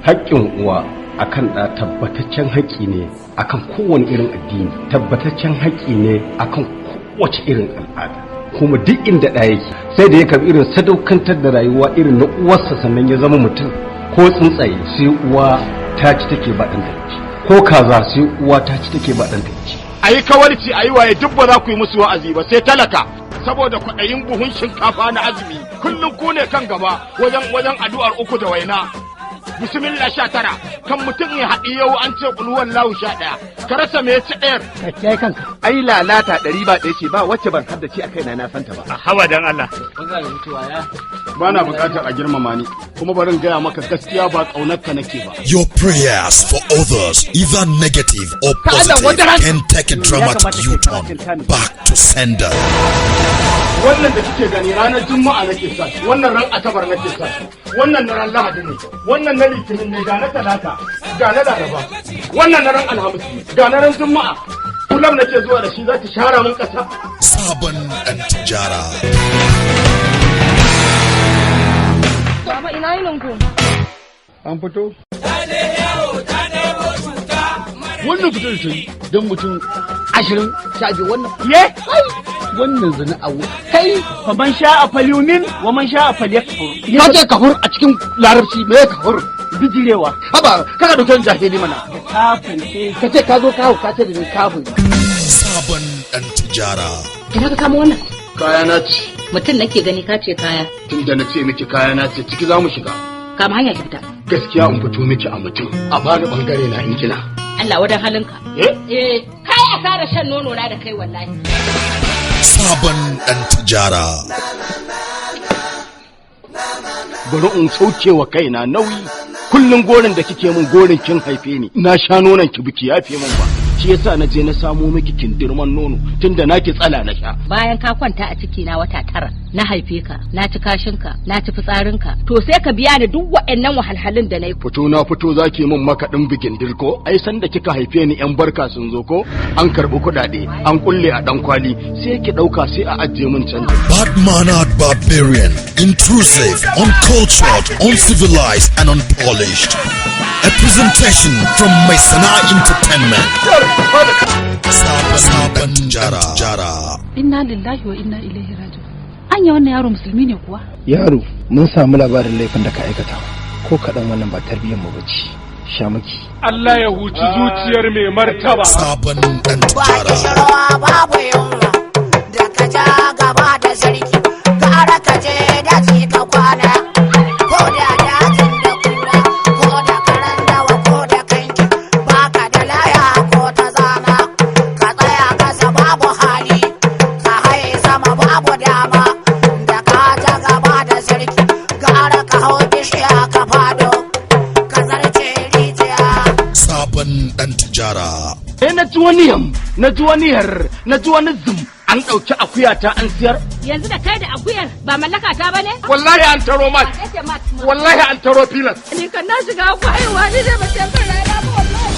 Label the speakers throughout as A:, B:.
A: haƙƙin uwa akan ɗa tabbataccen haƙƙi ne akan kowane irin addini, tabbataccen haƙƙi ne akan kowace irin al'ada. Kuma duk inda ɗa yake sai da ya karɓi irin sadaukantar da rayuwa irin na uwarsa sannan ya zama mutum. Ko tsuntsaye sai uwa ta ci take ba ɗan ci, ko kaza sai uwa ta ci take ba ɗan ci.
B: A yi kawarci a yi waye duk ba za ku yi musu wa'azi ba sai talaka saboda kwaɗayin buhun shinkafa na azumi kullum ku ne kan gaba wajen addu'ar uku da waina. Bismillah 19 kan mutum ya haɗi yau an ce ƙulwan lahu 11 ka rasa me ci ɗayar.
C: Ka kiyaye kanka. Ai lalata 100 ba ɗaya ce ba wacce ban haddace a kaina na santa ba.
B: A hawa dan Allah. Ba na buƙatar a girmama ni kuma barin gaya maka gaskiya ba ƙaunarka nake ba.
D: Your prayers for others, either negative or positive, can take a dramatic U-turn back to sender.
B: Wannan da kike gani ranar Juma'a nake sa shi, wannan ran Asabar nake sa shi, wannan na ran Lahadi ne, wannan na Litinin ne, ga na Talata, ga na Laraba, wannan na ran Alhamis, ga na ran Juma'a. Kullum nake zuwa da shi za ta share mun ƙasa.
D: Sabon ɗan tijara.
E: Baba ina yinin ku?
B: An fito? Wannan fitar da ta yi don mutum 20 sha biyu wannan.
C: Ye?
B: Wannan zina a
C: Kai fa man sha a falyumin wa man sha a falyakfur.
B: Ka ce kafur a cikin larabci me kafur?
C: Bijirewa.
B: Haba kana da kan jahili mana.
C: Kafin ce.
B: Ka ce ka zo kawo ka ce da ni kafin.
D: Sabon ɗan tijara.
E: Ina ka kama wannan?
B: Kaya na ce.
E: Mutum nake gani ka ce kaya.
B: Tun da na ce miki kaya na ce ciki za mu shiga.
E: Kama hanya ki fita.
B: Gaskiya in fito miki a mutum a bani bangare na in kina.
E: Allah wadan halinka. Kai a fara shan nono na da kai wallahi.
D: Sabon ɗan tijara.
B: Bari in sauke wa kaina nauyi. Kullum gorin da kike min gorin kin haife ni. Na sha nonon ki biki yafe min ba. Shi yasa na je na samo miki kindirman nono tunda naki tsala na sha.
E: Bayan ka kwanta a ciki na wata 9 na haife ka, na ci kashinka, na ci fitsarinka. To sai ka biya ni duk waɗannan wahalhalun da nayi.
B: Fito na fito zaki min makaɗin bikin dirko. Ai san da kika haife ni yan barka sun zo ko? An karɓi kuɗaɗe, an kulle a ɗan kwali, sai ki ɗauka sai a ajiye min canji.
D: Bad-mannered barbarian, intrusive, uncultured, uncivilized, and unpolished. A presentation from Maisana Entertainment. Sabon jara.
F: Inna lillahi wa inna ilaihi raji'un. Anya wannan yaro musulmi ne kuwa?
G: Yaro, mun samu labarin laifin da ka aikata. Ko kaɗan wannan ba tarbiyyar mu bace. Sha miki.
B: Allah ya huci zuciyar mai martaba.
D: Sabon ɗan tijara.
H: Babu yunwa da ka ja gaba da sarki. Gara ka je daji ka kwana. Ko da dajin da kura, ko da karan dawa, ko da kanki. Baka da laya ko ta zana. Ka tsaya kasa babu hali. Ka haye sama babu dama. Da ka ja gaba da sarki. Gara ka hau bishiya ka fado. Ka zarce rijiya.
D: Sabon ɗan tijara.
B: Na ji wani na ji wani zum. An ɗauki akuyata an siyar?
E: Yanzu da kai da akuyar ba mallaka ta bane?
B: Wallahi an taro mat. Wallahi an taro filas.
E: Ni kan na shiga akuyarwa ni da ba ta fara ba wallahi.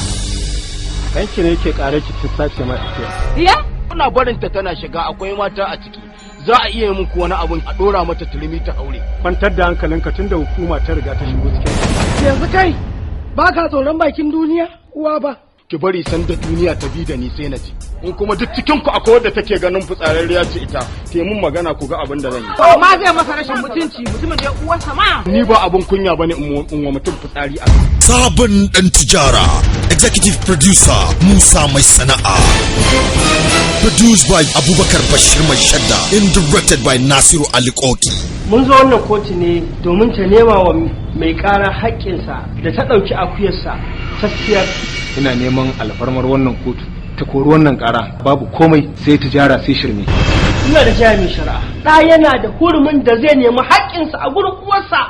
G: Kanki ne yake ƙare ki sace mai akuya.
E: Ya?
B: Kuna barin ta tana shiga akwai mata a ciki. Za a iya muku wani abun a ɗora mata turmi ta aure.
G: Kwantar da hankalinka tunda hukuma ta riga ta shigo cikin.
C: Yanzu kai ba ka tsoron bakin duniya uwa ba.
B: Ki bari san da duniya ta bi da ni sai na ji. In kuma duk cikin ku akwai wadda take ganin fitsararriya ce ita, ke mun magana ku ga abin da zan yi.
C: To ma zai masa rashin mutunci mutumin da uwarsa ma.
B: Ni ba abun kunya bane in wa mutum fitsari a.
D: Sabon ɗan tijara. Executive producer Musa Mai Sana'a. Produced by Abubakar Bashir Mai Shadda. And directed by Nasiru Ali Koki.
C: Mun zo wannan kotu ne domin ta nema wa mai ƙara haƙƙinsa da ta ɗauki akuyarsa ta siyar.
G: Ina neman alfarmar wannan kotu ta kori wannan ƙara babu komai sai tijara sai shirme.
C: Ina da jami'in shari'a. Ɗa yana da hurumin da zai nemi haƙƙinsa a gurin uwarsa.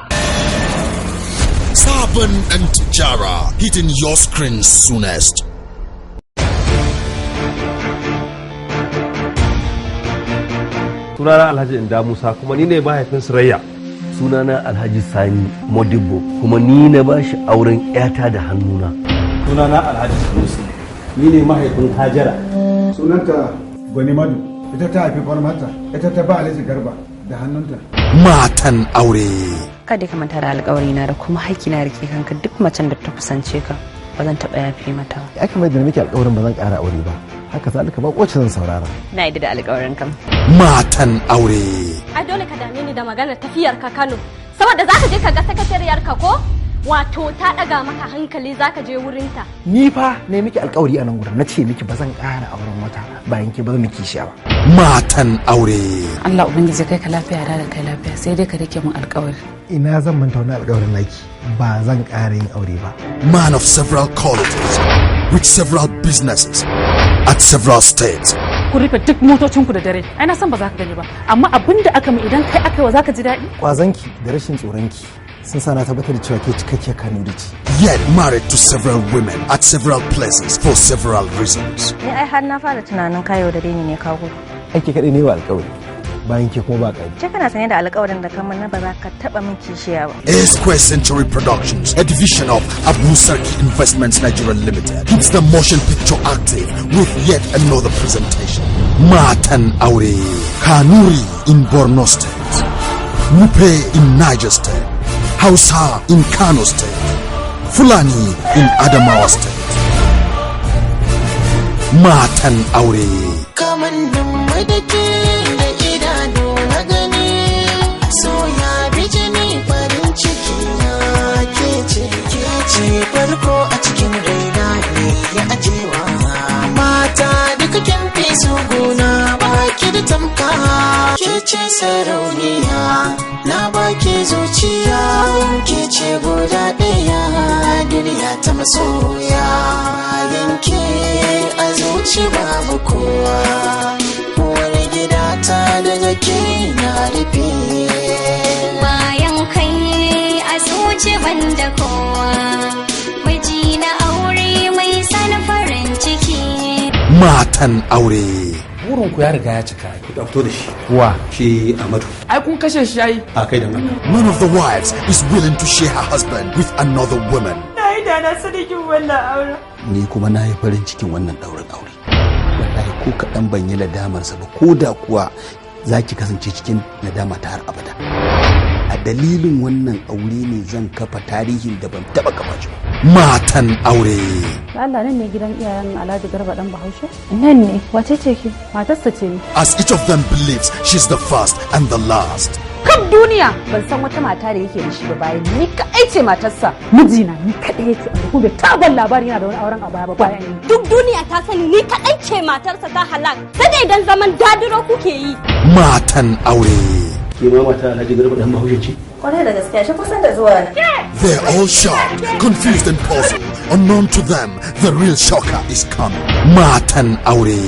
D: Sabon ɗan tijara. Hitting your screen soonest.
I: Sunana Alhaji Inda Musa kuma ni ne mahaifin Surayya. Sunana Alhaji Sani Modibo kuma ni na ba shi auren 'yata da hannuna.
G: Sunana Alhaji Sanusi. Ni ne mahaifin Hajara. Sunanta Gwani Madu. Ita ta haifi Farmata. Ita ta ba Alhaji Garba da hannunta.
D: Matan aure.
J: kada ka manta da alƙawari na da kuma haƙƙi na rike kanka duk macen da ta kusance ka ba zan taɓa yafe mata ba.
K: Ya kamar da nake alƙawarin ba zan ƙara aure ba. Haka zalika ba wacce zan saurara.
J: Na yi da alƙawarin kan.
D: Matan aure.
L: Ai dole ka dame ni da maganar tafiyar ka Kano. Saboda zaka je ka ga sakatariyar ka ko? Wato ta daga maka hankali zaka je wurinta.
K: Ni fa ne miki alƙawari a nan gurin na ce miki ba zan ƙara auren wata bayan ki ba zan miki shiya ba.
D: Matan aure.
F: Allah ubangiji kai ka lafiya da kai lafiya sai dai ka rike mun alƙawari.
K: Ina zan manta wani alƙawarin naki ba zan ƙara yin aure ba.
D: Man of several qualities with several businesses at several states.
F: Ku rufe duk motocinku da dare. Ai na san ba za ka gani ba amma abinda aka mu idan kai aka yi wa za ka ji daɗi.
K: Kwazanki da rashin tsoronki sun sa na tabbatar da cewa ke cikakkiyar kanuri ce.
D: Yet married to several women at several places for several reasons.
J: Ni ai har na fara tunanin kayo da deni ne ka gudu.
K: Ake kaɗai ne wa alƙawari bayan ke kuma ba ƙari.
J: Ce kana sanye da alƙawarin da kamar na ba za ka taɓa min kishiya ba.
D: A Square Century Productions, a division of Abu Sarki Investments Nigeria Limited, keeps the motion picture active with yet another presentation. Matan Aure, Kanuri in Borno State, Nupe in Niger State, Hausa in Kano State, Fulani in Adamawa State. Matan Aure.
M: Farko a cikin raina ne ya ajewa mata duka kin fi su gona baki da tamka ke ce sarauniya na baki zuciya ke ce guda ɗaya duniya ta masoya bayan ke a zuci babu kowa wani gida ta daga ke na rufe
N: bayan kai a zuci banda kowa
D: Matan aure.
G: Burin ku ya riga ya cika. Ku dauko da shi.
K: Wa?
G: Shi Amadu.
F: Ai kun kashe shi ai.
G: A kai da nan.
D: None of the wives is willing to share her husband with another woman.
J: Nayi da na sadikin wannan aure.
I: Ni kuma na yi farin cikin wannan daurin aure. Wallahi ko kaɗan ban yi nadamarsa ba ko da kuwa za ki kasance cikin nadama ta har abada. A dalilin wannan aure ne zan kafa tarihin da ban taɓa kafa shi ba.
D: Matan aure.
F: Allah nan ne gidan iyayen Alhaji Garba dan Bahaushe? Nan ne, wace ce ke? Matarsa ce ni.
D: As each of them believes she's the first and the last.
F: Kan duniya ban san wata mata da yake da shi ba bayan ni kaɗai ce matarsa. Mijina ni kaɗai yake aure kuma bai taɓa labari yana da wani auren a baya ba bayan ni.
L: Duk duniya ta sani ni kaɗai ce matarsa ta halak. Sai dai idan zaman dadiro kuke yi.
D: Matan aure.
G: Ke ma mata Alhaji Garba dan Bahaushe ce?
J: Kwarai da gaskiya shi kusan da zuwa ne.
D: They're all shocked, confused and puzzled. Unknown to them, the real shocker is coming. Matan Aure.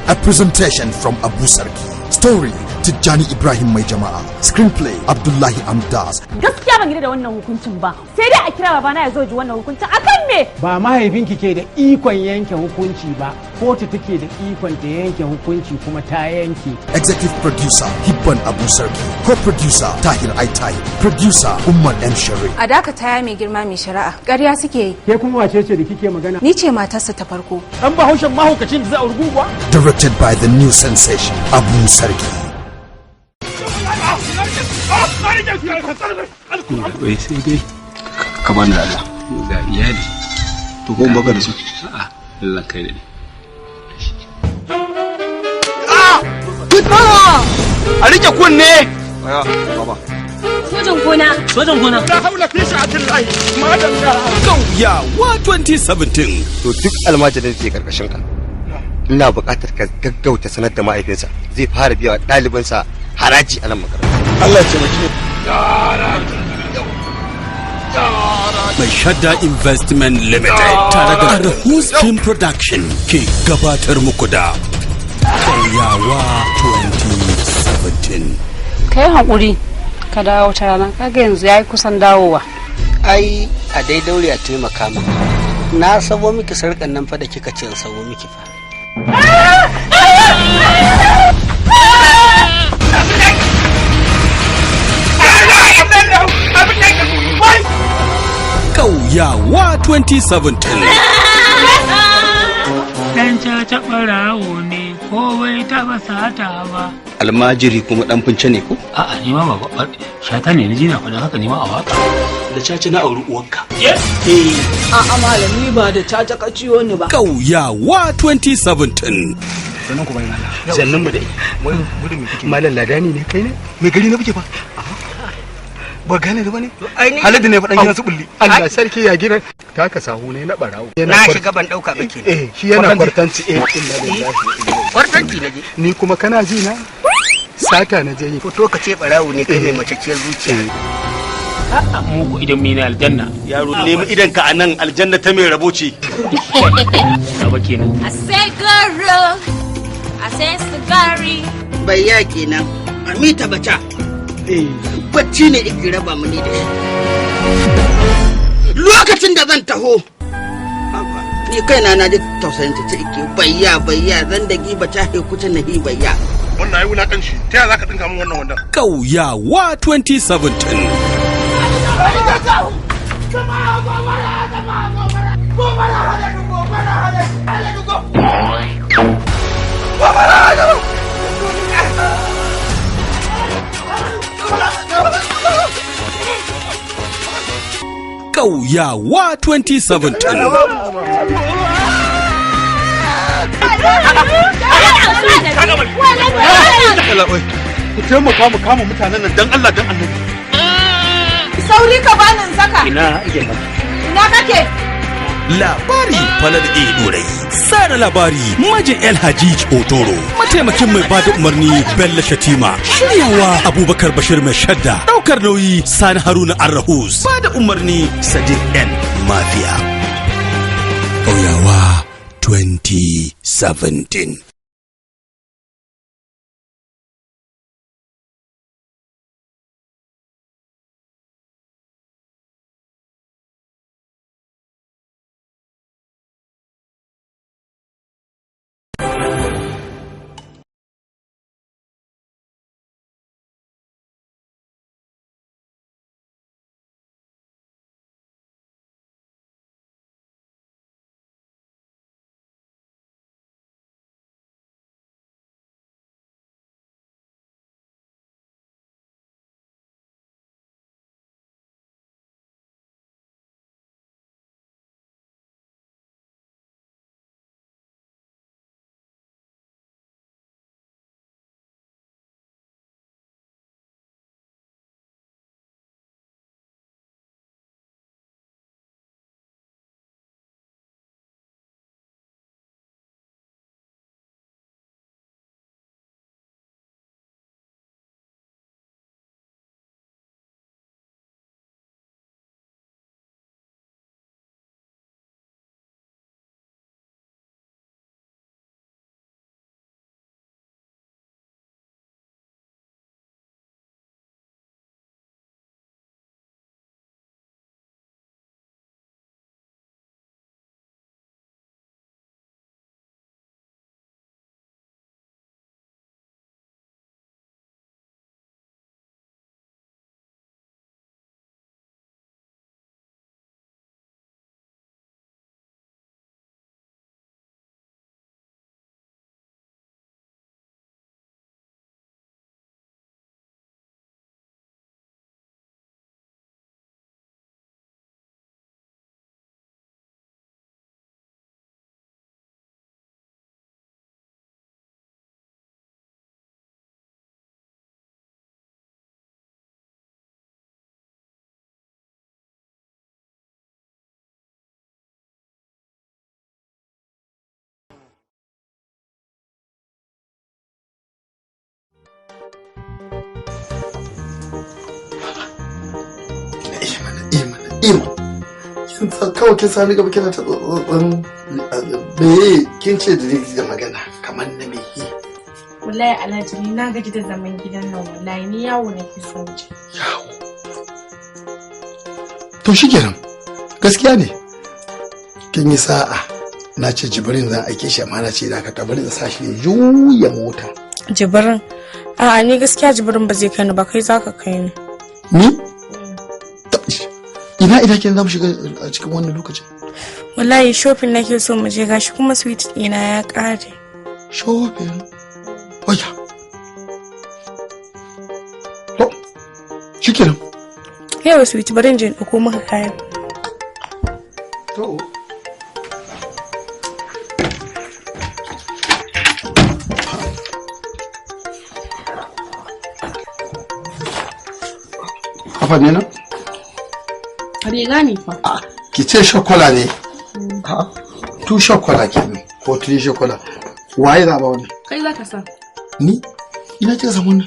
D: A presentation from Abu Sarki. Story Tijjani Ibrahim Mai Jama'a. Screenplay Abdullahi Amdas.
F: Gaskiya ban gida da wannan hukuncin ba. Sai dai a kira babana ya zo ji wannan hukuncin akan me?
C: Ba mahaifinki ke da ikon yanke hukunci ba. Kotu take da ikon ta yanke hukunci kuma ta yanke.
D: Executive producer Hibban Abu Sarki. Co-producer Tahir Aitai. Producer Umar M. Sharif.
O: A dakata ya mai girma mai shari'a. Ƙarya suke yi.
C: Ke kuma wace ce da kike magana?
O: Ni ce matarsa ta farko.
C: Dan Bahaushen mahaukacin da za a ruguwa?
D: Directed by the new sensation Abu Sarki.
G: Wai sai dai ka bani da Allah ga iyali to ko baka da su a'a Allah kai da ni
B: a rike kunne
G: baba
L: sojan gona
B: la haula fi sha'atillahi madalla
D: Yawa 2017
P: to duk almajirin da ke karkashin ka ina buƙatar ka gaggauta sanar da mahaifinsa zai fara biya ɗalibinsa haraji a nan makaranta
G: Allah ya taimake
D: Mai Shadda Investment Limited tare da Arhus Film Production ke gabatar muku da Yawa 2017.
F: Kai haƙuri ka dawo ta rana kaga yanzu yayi kusan dawowa.
Q: Ai a dai daure a taimaka min. Na sabo miki sarkan nan fa da kika ce in sabo miki fa.
D: Yawa 2017.
R: Dan caca ɓarawo ne kowai ta taba sata ba.
I: Almajiri kuma dan fince ne ko?
R: A'a ni ma ba shata ne ji na faɗa haka ni ma a waka.
I: Da caci na auri uwarka.
S: A'a malami ba da caca ka ciyo ni ba.
D: Kauyawa 2017.
I: Sannan ku bayan Allah. Sannan mu dai. Malam ladani ne kai ne? Mai gari na buke fa. Ba gane da bane? Haladu ne faɗan gidan su bulli. Allah sarki ya gidan. Ta ka sahu ne na barawo.
Q: Na shiga ban dauka ba kenan.
I: Shi yana kwartanci
Q: Kwartanci naje.
I: Ni kuma kana ji na? Sata na je yi.
Q: Fito ka ce barawo ne kai mai macacciyar zuciya.
R: A'a mu ko idan mai na aljanna.
I: Yaro nemi idan ka anan aljanna ta mai rabo ce.
R: Ba kenan.
L: I say girl, I say sigari.
Q: Bayya kenan. Amita bacha. Bacci ne iki raba mu ni da shi. Lokacin da zan taho. Ni kaina na ji tausayin ta iki bayya zan da giba ta he kuta na hi bayya.
B: Wannan ai wulakanci. Ta yaya zaka dinka min wannan wanda?
D: Kauyawa 2017. Kauyawa 2017.
B: Ku taimaka mu kama mutanen nan dan Allah dan Annabi.
O: Sauri ka bani saka.
R: Ina ike ba.
O: Ina kake?
D: Labari falar Dorai. Sara labari Majin Alhaji Otoro. Mataimakin mai bada umarni Bello Shatima. Shiryawa Abubakar Bashir mai shadda. Daukar nauyi Sani Haruna Arrahus. Bada umarni Sadiq N Mafia. Kauyawa 2017.
K: Kin san kawai kin sani gaba kina ta tsotson me kin ce da magana kamar na me
O: wallahi Alhaji ni na gaji da zaman gidan nan wallahi ni yawo na fi son ji
K: yawo to shikenan gaskiya ne kin yi sa'a na ce Jibrin zan aike shi amma na ce da ka tabari da sashi ya juya mota
O: Jibrin a'a ni gaskiya Jibrin ba zai kai ni ba kai zaka kai ni
K: ina kin zamu shiga a cikin wannan lokacin
O: wallahi shopping nake so mu je gashi kuma sweet ɗina ya ƙare
K: shopping Oya. To, shikenan.
O: Yawa su ci bari in je in ɗauko maka kayan.
K: To. Kafa ne nan?
O: Riga ne fa.
K: Ki ce shokola ne. Tu shokola kenan ko three shokola. Waye za ba wani?
O: Kai za ka sa.
K: Ni? Ina ce san wannan.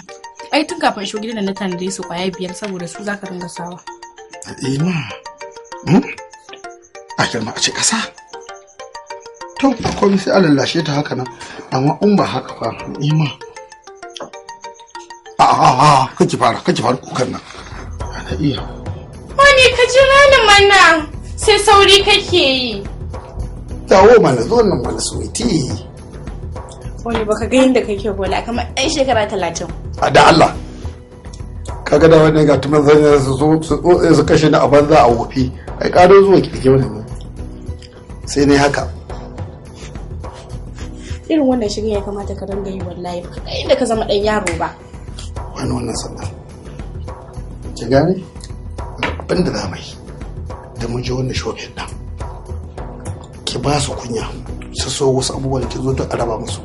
O: Ai tun kafin shigo gidan na tanade su kwaya 5 saboda su za ka ringa sawa.
K: Ima. A girma a ce kasa. To, akwai sai a lallashe ta haka nan. Amma in ba haka fa, ima. Kake fara kukan nan. Ana iya.
O: Wani ka jira ni mana sai sauri kake yi.
K: Dawo mana zo nan mana suwiti.
O: Wani baka ga yadda kake bola kamar ɗan shekara 30.
K: A da Allah. Kaga da wannan ga tunan zan su kashe ni a banza a wofi. Ai ƙaro zuwa ki dake wannan. Sai ne haka.
O: Irin wannan shirin ya kamata ka dinga yi wallahi baka ga inda ka zama ɗan yaro ba.
K: Wani wannan sannan. Ki gane? Abin da za mu yi. Da mun je wannan shopping ɗin. Ki ba su kunya. Su so wasu abubuwan ki zo don a raba musu.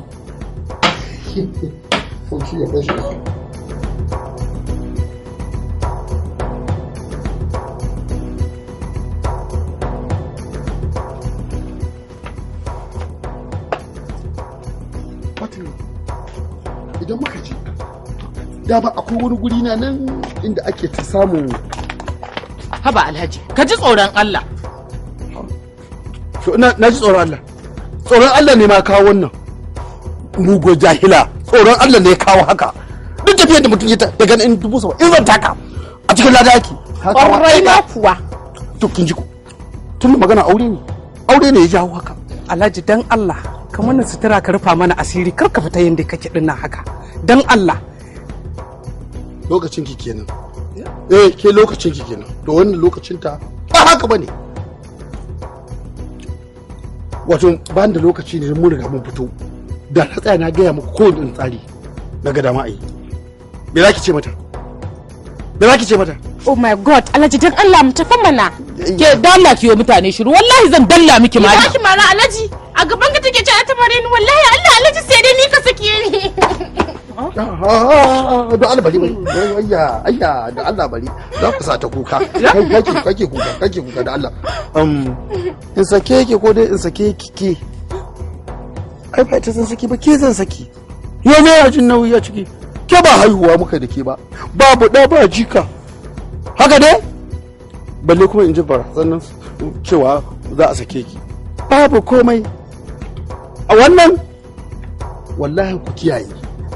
K: Idan muka je, da ba akwai wani guri na nan inda ake ta samun.
S: Haba Alhaji, ka ji tsoron Allah.
K: Na ji tsoron Allah. Tsoron Allah ne ma kawo wannan. Mugo jahila. Tsoron Allah ne ya kawo haka. Duk tafiyar da mutum ya daga in 70,000 in zan taka a cikin lada yake.
S: Ƙwarai ma kuwa.
K: To kin ji ko. Tun magana aure ne. Aure ne ya jawo haka.
S: Alhaji dan Allah, ka mana sutura ka rufa mana asiri kar ka fita yanda kake dinnan haka. Dan Allah.
K: Lokacin ki kenan. Ke lokacin ki kenan. To wannan lokacin ta ba haka bane. Wato ban da lokaci ne mun riga mun fito. Da na tsaya na gaya muku kowane tsari na ga dama a yi. Me za ki ce mata? Me za ki ce mata?
S: Oh my God, Alhaji dan Allah mu tafi mana. Ke dalla kiyo mutane shiru. Wallahi zan dalla miki mari.
O: Ki mara Alhaji, a gaban ka take cewa ta mare ni wallahi Allah Alhaji sai dai ni ka sake ni.
K: Da Allah bari ayya da Allah bari za ku sa ta kuka. Kake kuka da Allah. In sake ki ko dai in sake ki. Ai ba ta san saki ba ke zan saki. Yo me ya jin nauyi a ciki? Ke ba haihuwa muka da ke ba. Babu da ba jika. Haka dai? Balle kuma in ji sannan cewa za a sake ki. Babu komai. A wannan wallahi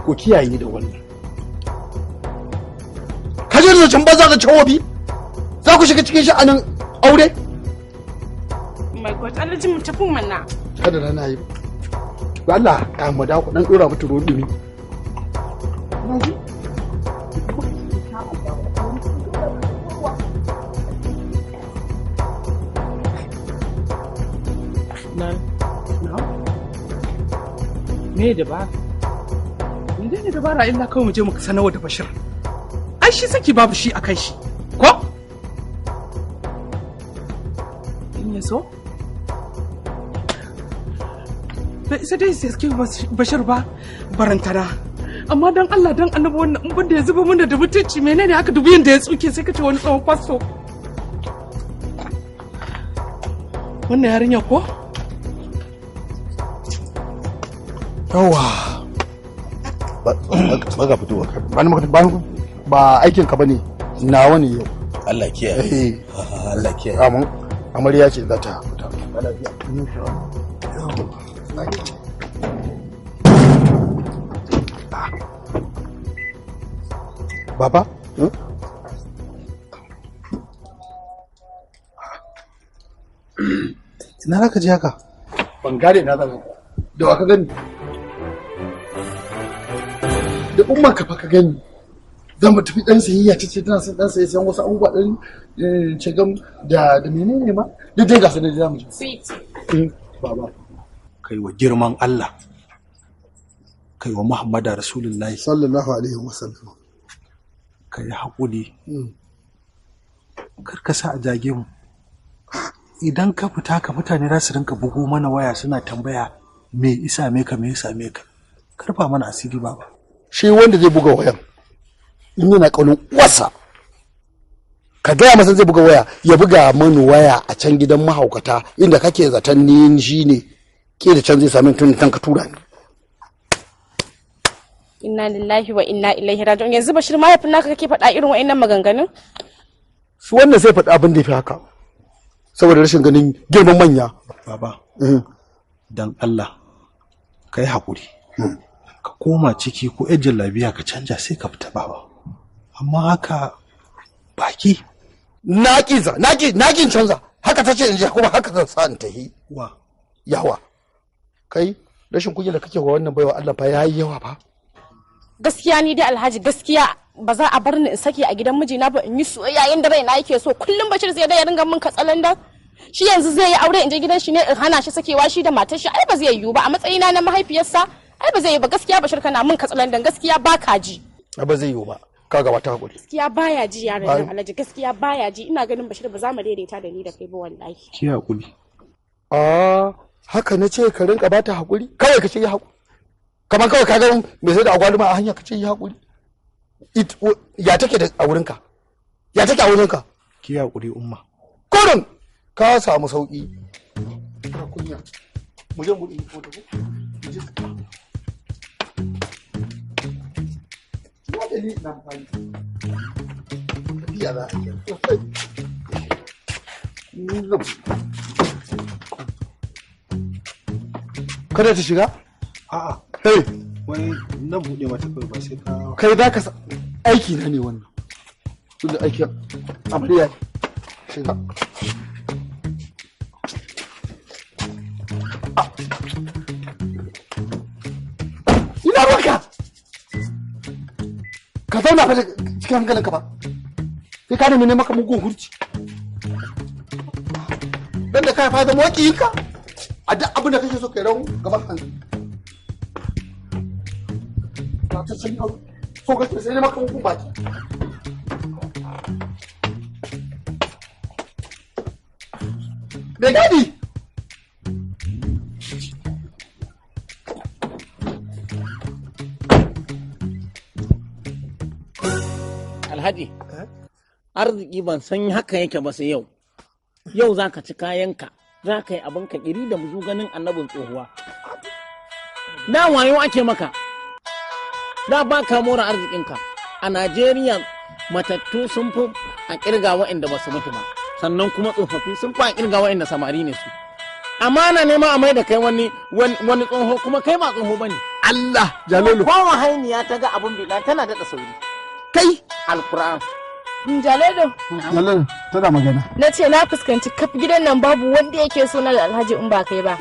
K: ku kiyaye da wannan. Kaje da can ba za ka cewa bi? Za ku shiga cikin sha'anin aure?
O: My God, Alhaji mu tafi mana.
K: Kada rana yi. Ba Allah ka mu da ku dan dora mutu ruwan dumi.
S: Me da ba? Ni ne dabara illa kawai mu je muka sanarwa da Bashir. Ai shi saki babu shi akan shi. Ko? In ya so? Bai isa dai sai saki Bashir ba barantana. Amma dan Allah dan Annabi wannan in banda ya zuba mana da mutunci menene haka dubu yanda ya tsuke sai kace wani tsawon fasto. Wannan yarinya ko?
K: Yawa. Ba ga fitowa ba aikin ka bane nawa ne yau.
I: Allah kiyaye. Allah kiyaye.
K: Amin. Amarya ce za ta fita. Baba? Ina za ka je haka? Ban gane na zama. Da wa ka gani? Da umma ka fa ka gani. Zan mu tafi dan sayayya tace tana son dan sayayya wasu abubuwa din cigam da menene ma? Duk dai ga su da zamu ji.
O: Sweet.
K: Baba.
I: Kai wa girman Allah.
T: kai wa Muhammadu Rasulullahi
K: sallallahu alaihi wasallam
T: kai haƙuri kar ka sa a jage mu idan ka fita ka mutane za su rinka bugo mana waya suna tambaya me isa me ka karfa mana asiri baba.
K: Shi wanda zai buga wayan in yana kaunin wasa ka gaya masa zai buga waya ya buga mani waya a can gidan mahaukata inda kake zaton ni shi ne ke da can zai sami tun ka tura ni.
L: Inna lillahi wa inna ilaihi raji'un. Yanzu Bashir mahaifin naka kake faɗa irin wa'annan maganganun?
K: Su wannan sai faɗa abin da ya fi haka saboda rashin ganin girman manya.
T: Baba dan Allah kai haƙuri ka koma ciki ko ejin labiya ka canja sai ka fita baba, amma haka baki naƙin canza haka ta ce in je kuma haka zan sa in tahi wa yawa kai rashin kunya da kake wa wannan baiwa Allah fa yayi yawa fa.
L: Gaskiya ni dai Alhaji gaskiya ba za a bar ni in sake a gidan mijina ba in yi soyayya yayin da raina yake so. Kullum Bashir zai da ya ringa min katsalandan. Shi yanzu zai yi aure in je gidan shi ne in hana shi sakewa shi da matar shi, ai ba zai yiwu ba a matsayina na mahaifiyarsa, ai ba zai yi ba. Gaskiya Bashir kana min katsalandan, gaskiya ba ka ji.
K: Ba zai yiwu ba, ka gaba ta hakuri.
L: Gaskiya baya ji yaron nan Alhaji, gaskiya baya ji. Ina ganin Bashir ba za mu daidaita da ni da kai ba wallahi.
T: Ki hakuri.
K: Haka na ce ka rinka bata hakuri, kawai ka ce yi hakuri. Kamar kawai ka ga me sai da agwaluma a hanya ka ce yi hakuri. Ya take da a wurinka? Ya take a wurinka?
T: Ki hakuri umma.
K: Kurin ka samu sauki. Ka kunya. Mu je mu yi foto ko? Mu je. Ya da ni nan fa. Ya da. Kada ta shiga?
T: A'a.
K: Hey,
T: wai nan bude mata kai ba sai ka.
K: Kai za ka aiki na ne wannan. Tunda aikin amarya shiga. Ina ruwanka. Ka zauna fa cikin hankalinka ba. Sai ka nemi maka mugun hurci. Dan da ka fa zama wakiyinka. A duk abin da kake so kai rawu gaban kanka. Ta san ka so ka sai maka mugun baki. Da gadi.
U: Alhaji, arziki ban san haka yake ba sai yau. Yau za ka ci kayanka, za ka yi abin ka iri da mu ganin annabin tsohuwa. Da wayo ake maka, da ba ka mora arzikinka. A Najeriya matattu sun fi a kirga waɗanda ba su mutu ba, sannan kuma tsofaffi sun fi a kirga waɗanda samari ne su. Amana ne ma a mai da kai wani tsoho, kuma kai ba tsoho ba ne.
K: Allah Jalalu.
U: Kowa hainiya ta ga abin bida tana daɗa sauri.
K: Kai
U: Alkur'an.
L: Jalalu.
K: Jalalu tana magana.
L: Na ce na fuskanci kaf gidan nan babu wanda yake so na da Alhaji in ba kai ba.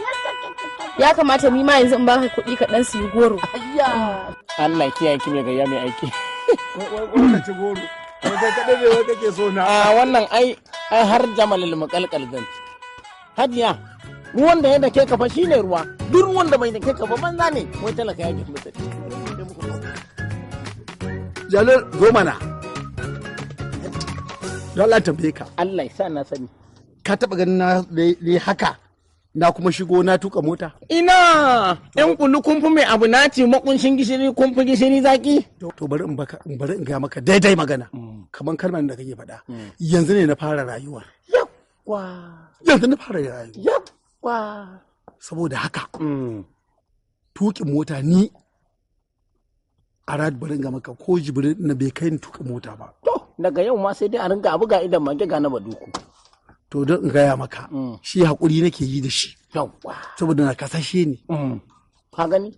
L: Ya kamata ni ma yanzu in baka kuɗi ka dan siyi goro.
U: Allah kiyaye ki mai gayya mai aiki.
K: Wai ci goro. Wai kai kadai ne wai kake so na.
U: Wannan ai har jamalul muqalqal zan. Hajiya, ruwan da ya dake ka fa shine ruwa. Duk ruwan da bai dake ka ba banza ne. Wai talaka yake mutane.
K: Jalal zo mana. Don Allah tambaye ka.
U: Allah ya sa na sani.
K: Ka taba ganin na haka na kuma shigo na tuka mota?
U: Ina yan kullu kun fi mai abu na ce makunshin gishiri kun fi gishiri zaki.
K: To bari in ga maka daidai magana. Kaman kalmar da kake faɗa. Yanzu ne na fara rayuwa.
U: Yakwa.
K: Yanzu na fara rayuwa.
U: Yakwa.
K: Saboda haka. Tuƙin mota ni a rad barin ga maka ko jibirin na bai kai ni tuka mota ba.
U: To daga yau ma sai dai a ringa abu ga idan mage ga na baduku.
K: To don in gaya maka shi haƙuri nake yi da shi.
U: Yawwa.
K: Saboda na kasashe ne.
U: Ka gani?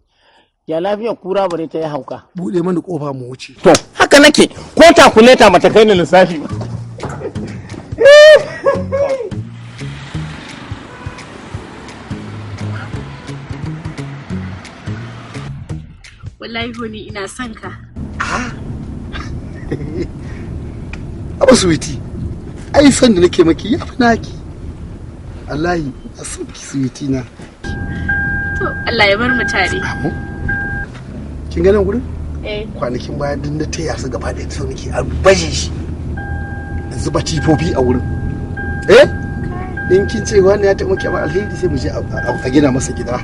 U: Ya lafiyar kura bare ta yi hauka.
K: Buɗe mani ƙofa mu wuce.
U: To haka nake ko takuleta mata kai ni lissafi ba.
L: Wallahi honi ina son ka.
K: Abu suwiti. Ai son da nake maki ya fi naki. Wallahi a son ki suwiti na.
L: To Allah ya bar mu tare.
K: kin ga nan gurin
L: kwanakin
K: baya din na taya su gaba ɗaya sau nake a baje shi zuba tifofi a wurin in kin ce wani ya taɓa kyamar alheri sai mu je a gina masa gida.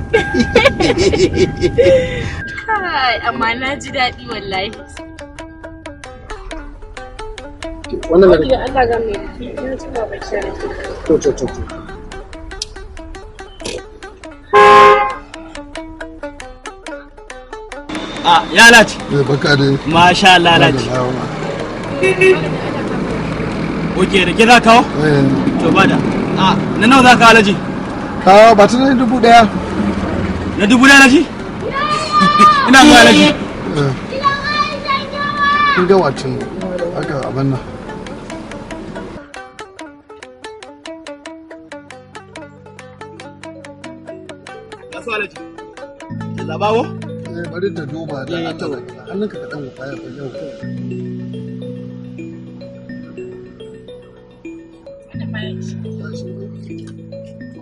L: Amma na ji daɗi wallahi.
K: Wannan
L: da Allah ga mai ina ci ba bacci ne.
K: To.
U: Ya Alhaji.
K: Baka da.
U: Masha Allah Alhaji. Oke da ke za kawo? To bada. Na nawa za ka Alhaji?
K: Ba ta na 1000.
U: Na 1000 Alhaji? Ina zuwa Alhaji.
K: Kin ga wacin haka abin nan.
U: Yasu Alhaji. Ka zabawo?
K: Bari ta duba da Allah. Hannunka ka dan wufa ya yau.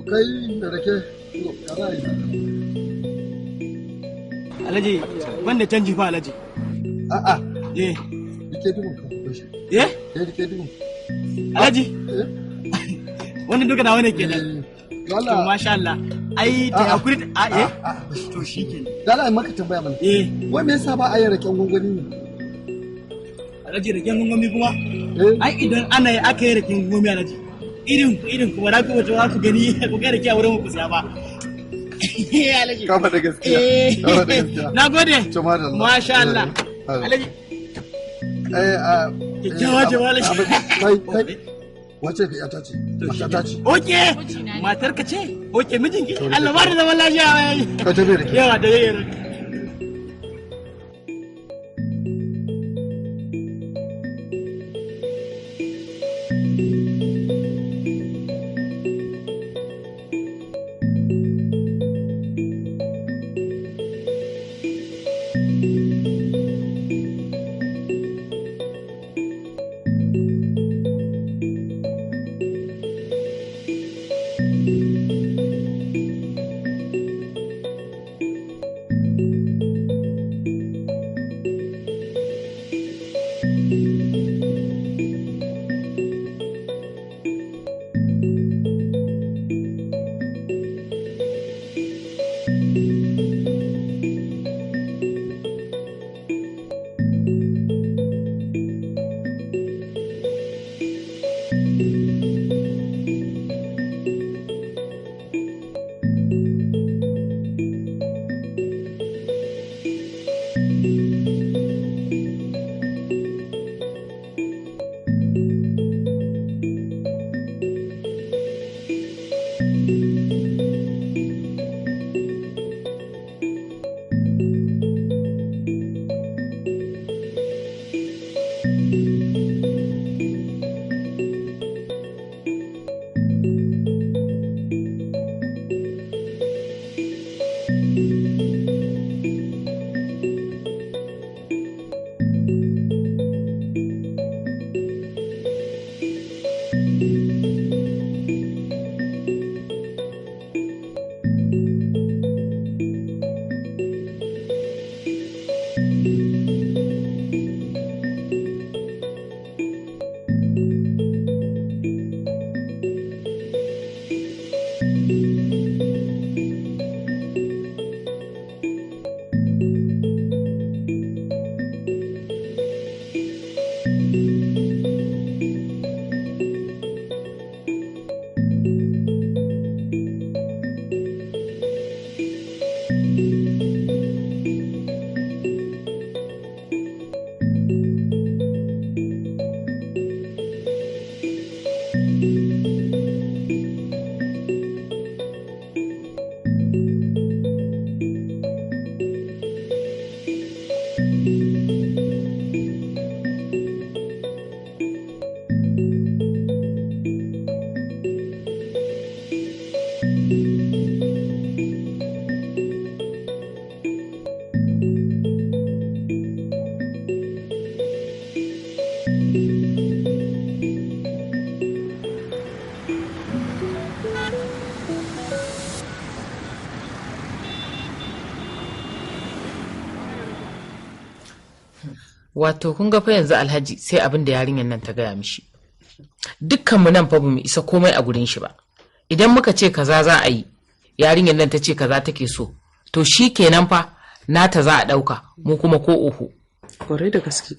K: Kai da rake
U: Alhaji wanda canji fa Alhaji.
K: Rike dubun ka bashi. Rike dubun.
U: Alhaji. Wannan duka nawa ne kenan. To masha Allah. Ai ta hakuri to shikenan.
K: Dala ai maka tambaya mana. Wai me yasa ba a yin raken gungumi ne?
U: Alhaji raken gungumi kuma? Ai idan ana yi aka yi raken gungumi Alhaji. Irin kuma na kuma ta ku gani ku ga rake a wurin ku siya ba. Alhaji.
K: Ka faɗa gaskiya.
U: Na gode. Masha Allah. Alhaji. Kyakkyawa ce Alhaji.
K: Kai. Wace ka yata ce? Mata ce.
U: Oke. Matar ka ce? Oke mijinki. Allah ba da zaman lafiya.
K: Ka tafi da.
U: Yawa da yayi.
A: Wato kun ga fa yanzu Alhaji sai abin da yarinyar nan ta gaya mishi. Dukkan mu nan fa bamu isa komai a gurin shi ba. Idan muka ce kaza za a yi, yarinyar nan ta ce kaza take so, to shi kenan fa nata za a ɗauka, mu kuma ko uhu.
S: Kwarai da gaske.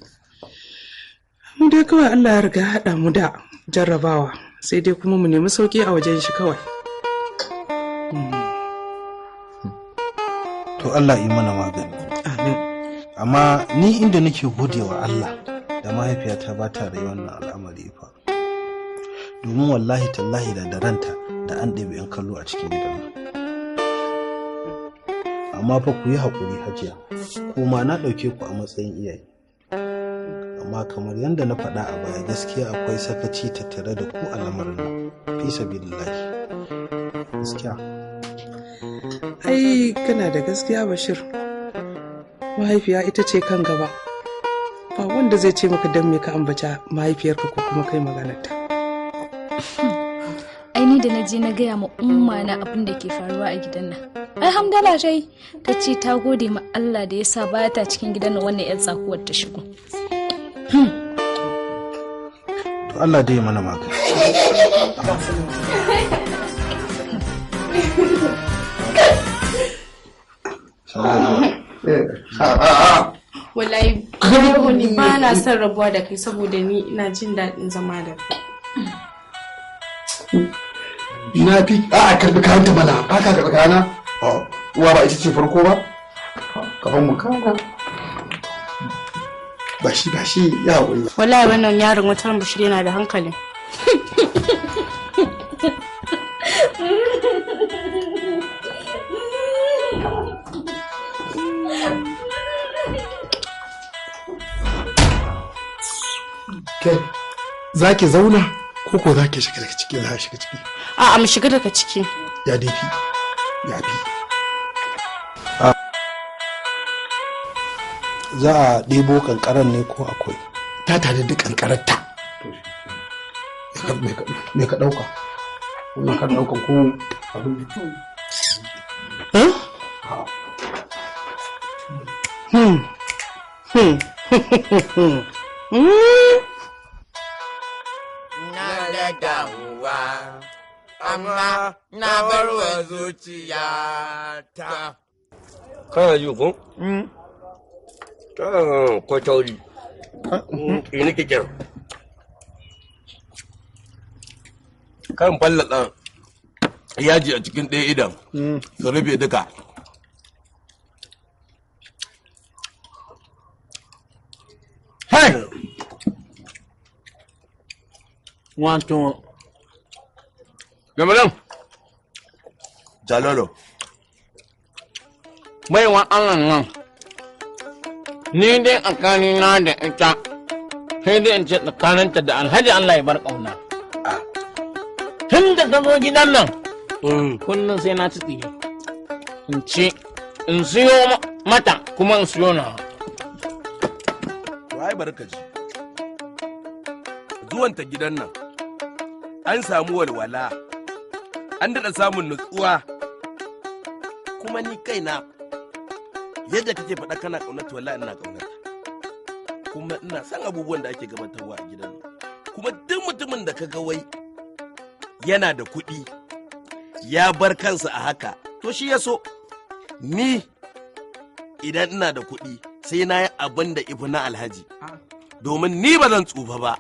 S: Mu dai kawai Allah ya riga haɗa mu da jarrabawa, sai dai kuma mu nemi sauki a wajen shi kawai.
T: To Allah yi mana magani.
S: Amin.
T: Amma ni inda nake godewa Allah da mahaifiyata ba ta da wannan al'amari fa. Domin wallahi tallahi da ranta da an ɗebe 'yan kallo a cikin gidan nan. Amma fa ku yi haƙuri hajiya, kuma na ɗauke ku a matsayin iyaye. Amma kamar yadda na faɗa a baya gaskiya akwai sakaci tattare da ku a lamarin nan. Fi sabilillahi. Gaskiya.
S: Ai kana da gaskiya Bashir. Mahaifiya ita ce kan gaba. Ba wanda zai ce maka dan me ka ambata mahaifiyarka ko kuma kai maganarta.
V: Ai ni da na je na gaya ma umma na abin da ke faruwa a gidan nan. Ai hamdala tai ta ce ta gode ma Allah da ya sa baya ta cikin gidan nan wannan 'yan tsakuwar ta shigo.
T: To Allah dai ya mana magana.
O: Wallahi ni ba na son rabuwa da kai saboda ni ina jin daɗin zama da kai.
K: Na fi a karbi kayan ta mana ba ka karbi kayana. Uwa ba ita ce farko ba. Kafan mu kana. Ba shi ya haƙuri.
O: Wallahi wannan yaron wata Bashir yana da hankali.
K: Ke za ki zauna ko za ki shiga daga ciki za shiga ciki?
O: A'a mu shiga daga ciki.
K: Ya dai fi. Ya fi.
T: Za a ɗebo kankaran ne ko akwai?
K: Ta tare da kankarar ta. Me ka ɗauka? Wannan kan ɗaukan ko abin da
W: Na da damuwa, amma na bar wa zuciya ta.
P: Kana ji ko? Ko tauri. Ina kike. Kan fallaka yaji a cikin ɗaya idan su rufe duka.
U: Hey! Wato,
P: Gamadan, Jalolo,
U: baiwa Allah nan, ni dai tsakanina da ita, sai dai in ce tsakaninta da Alhaji Allah ya bar ƙauna. Tun da ta zo gidan nan, kullum sai na ci tsiye. In ci, in siyo mata kuma in siyo na.
X: Wai barkaci. Zuwanta gidan nan, an samu walwala, an daɗa samun nutsuwa, kuma ni kaina yadda kake faɗa kana ƙaunata wallahi ina ƙaunata, kuma ina san abubuwan da ake gabatarwa a gidan nan, kuma duk mutumin da kaga wai yana da kuɗi ya bar kansa a haka to shi ya so. Ni idan ina da kuɗi sai na yi abin da ifi na Alhaji, domin ni ba zan tsufa ba,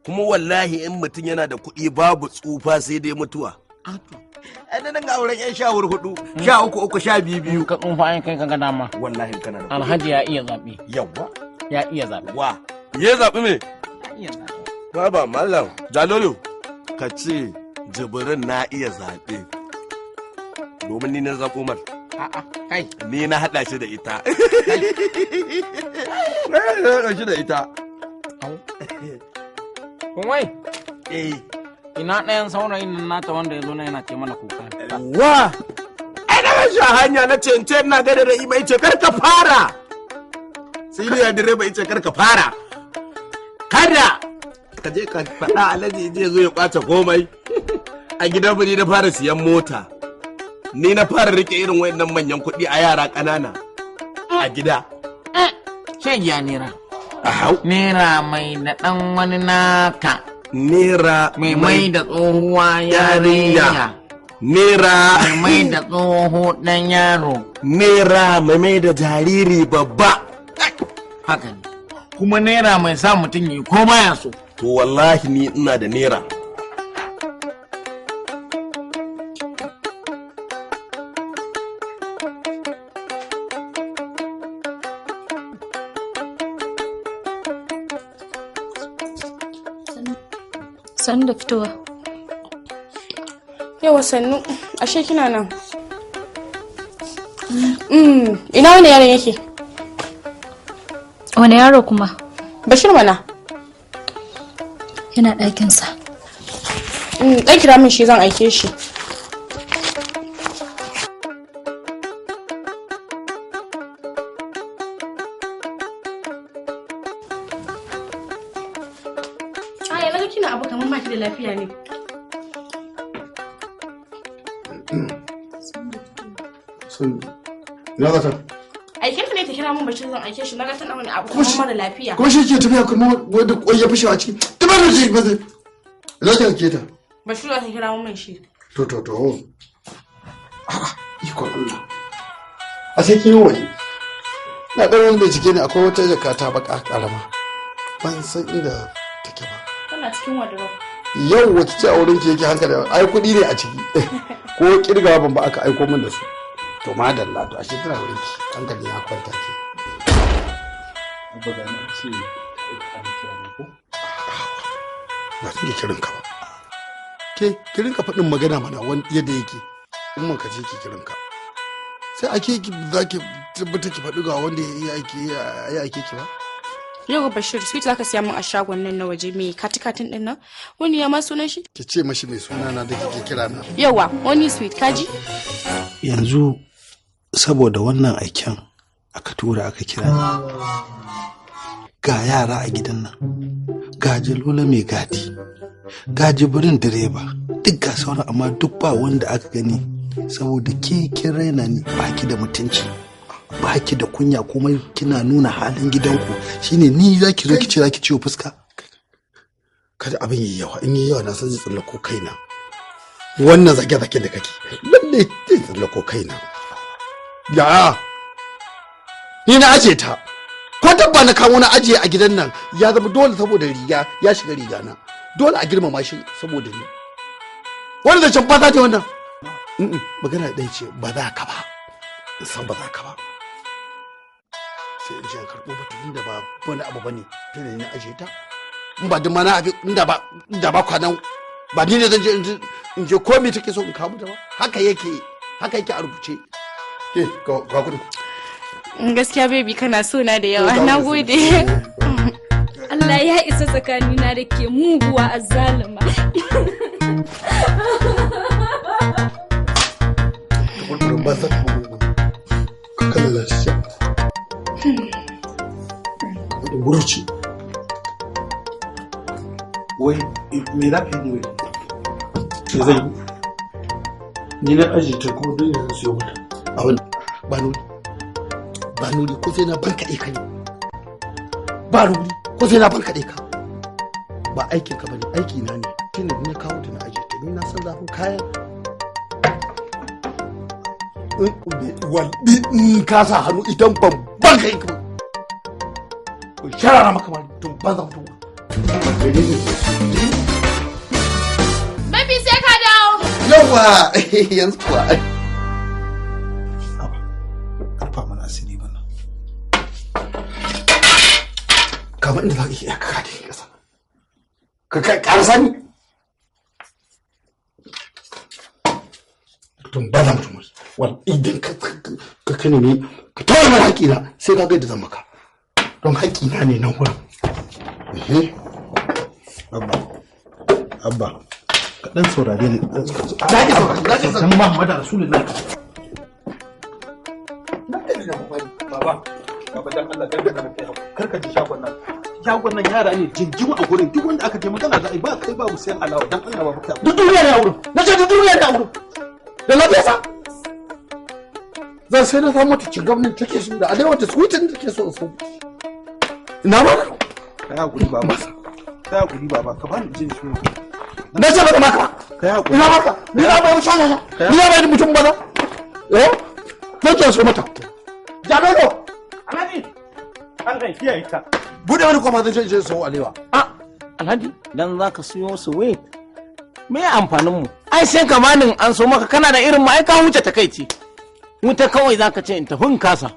X: kuma wallahi in mutum yana da kuɗi babu tsufa sai dai mutuwa. Ai nan ga auren 'yan 14, 13, 12.
U: Ka tsufa ai kai kaga dama.
X: Wallahi kana da
U: Alhaji ya iya zaɓe.
X: Yawwa.
U: Ya iya zaɓe.
X: Wa? Ya zaɓi me?
U: Ya iya zaɓe.
X: Baba Mallam Jalolo, ka ce Jibrin na iya zaɓe. Domin ni na zaɓo mar.
U: A'a, kai.
X: Ni na haɗa shi da ita. Na haɗa shi da ita.
U: Wai? Ina ɗayan saurayin nan nata wanda ya zo na yana ce mana kuka.
X: Wa! Ai na shi a hanya na ce ina gada da ima ice kar ka fara. Sai ya direba ice kar ka fara. Kada ka je ka faɗa Alhaji zai zo ya kwace komai. A gidan ni na fara siyan mota. Ni na fara rike irin wayannan manyan kuɗi a yara ƙanana. A gida.
U: Shegiya nera. Nera mai da ɗan wani naka.
X: Nera
U: mai da tsohuwa yarinya.
X: Nera
U: mai da tsoho ɗan yaro.
X: Nera mai da jariri babba.
U: Haka ne. Kuma nera mai sa mutum yi ko baya so.
X: To wallahi ni ina da nera.
V: Sannu da fitowa.
L: Yawa sannu, ashe kina nan. Ina wani yaron yake?
V: Wani yaro kuma?
L: Bashir mana.
V: Yana ɗakinsa.
L: Ɗan kira min shi zan aike shi. Aya, naga kina abu kamar baki da lafiya ne.
K: Ina za ta?
L: Aikinta ne ta kira min Bashir zan aike shi, naga tana wani abu kamar mara lafiya.
K: Kuma shi ke tafiya kuma wanda kwai ya fashe a ciki. Ta bada shi ba zai. Ina ta ke ta?
L: Bashir za ta kira min shi.
K: To. Ikon Allah. A sai kin yi waje. Na ɗan wani bincike ne akwai wata jakata baka karama. Ban san inda take ba.
L: Tana cikin wardrobe.
K: Yau wata ce a wurin ki yake hankali ai kuɗi ne a ciki. Ko kirgawa ban ba aka aiko min da su. To madalla to ashe tana wurin ki hankali ya kwanta ki. Ba zan kirin ka ba. Ke kirin ka faɗin magana mana wani yadda yake. In man ka je ki kirin ka. Sai ake ki za ki tabbata ki faɗi ga wanda ya aike ki ba.
L: Yau Bashir, sweet zaka siya min a shagon nan na waje mai katikatin din nan. Wani ya ma sunan shi?
K: Ki ce mashi mai suna na da kike kira na.
L: Yawa, wani sweet kaji?
T: Yanzu saboda wannan aiken aka tura aka kira ni. Ga yara a gidan nan. Ga Jalola mai gadi. Ga Jibrin direba. Duk ga sauran amma duk ba wanda aka gani saboda ke kin raina ni baki da mutunci. Baki da kunya kuma kina nuna halin gidanku shine ni zaki zo ki ce zaki ciwo fuska.
K: Kada abin yi yawa, in yi yawa na san zai tsallako kaina. Wannan zage-zage da kake lalle zai tsallako kaina. Ya ni na aje ta. Ko dabba na kawo na ajiye a gidan nan ya zama dole saboda riga ya shiga riga na. Dole a girmama shi saboda ni. Wani da can ba za ta wannan. Magana ɗaya ce ba za ka ba. San ba za ka ba. Sai in ce karɓo ba tun da ba wani abu bane tun da ni na aje ta. In ba duma na inda ba kwanan ba ni ne zan je in je komai take so in kawo ta ba. Haka yake a rubuce. Ke ga kudin.
L: Gaskiya baby kana so na da yawa. Na gode.
V: Allah ya isa tsakanina da ke muguwa azzalima.
K: Kurkurin ba sa ka kalla shi. Wadda buruci.
T: Wai me za ka yi ne? Me zai yi? Ni na ajiye ta kuma dole zan siyo mata.
K: Abin ba nuri ko sai na bankaɗe ka ne. Ba nuri ko sai na bankaɗe ka. Ba aikin ka bane aiki na ne. Tunda ni na kawo ta na ajiye ta ni na san zafin kayan. In ka sa hannu idan ban banka yi ka ba. Sharara maka ma tun ban zama tun.
L: Baby sai ka dawo.
K: Yawa yanzu kuwa.
T: Karfa mana asiri bana.
K: Kamar inda za ka iya kaka da kasa. Ka karsa ni. Tun ba za mutum wal idan ka kane ne ka tawar mana haƙina sai ka ga da zan maka. Don haƙina ne nan wurin.
T: Abba, ka ɗan saurare ni.
K: Za ki
T: san Muhammadu Rasulullah. Baba, dan Allah karka ji shagon nan. Shagon nan yara ne jinjimu a gurin duk wanda aka je magana za a yi ba kai babu sayan alawa dan Allah ba ka.
K: Duk duniya ne a wurin. Na ce duk duniya ne a wurin. Da lafiya sa. Zan sai na samu ta cingam ne take so da alewa ta sweetin da take so so. ina ba
T: kai hakuri baba kai hakuri baba ka bani jin shi
K: na ce ba maka ina maka ni na ba sha ni na ba mutum ba nake so mata jabelo
U: Alhaji an kai kiyaye ka
K: bude wani kuma zan je so alewa
U: Alhaji dan zaka siyo su wait me amfanin mu ai sai kamanin an so maka kana da irin mu ai ka huce takeici wuta kawai zaka ce in tafi in kasa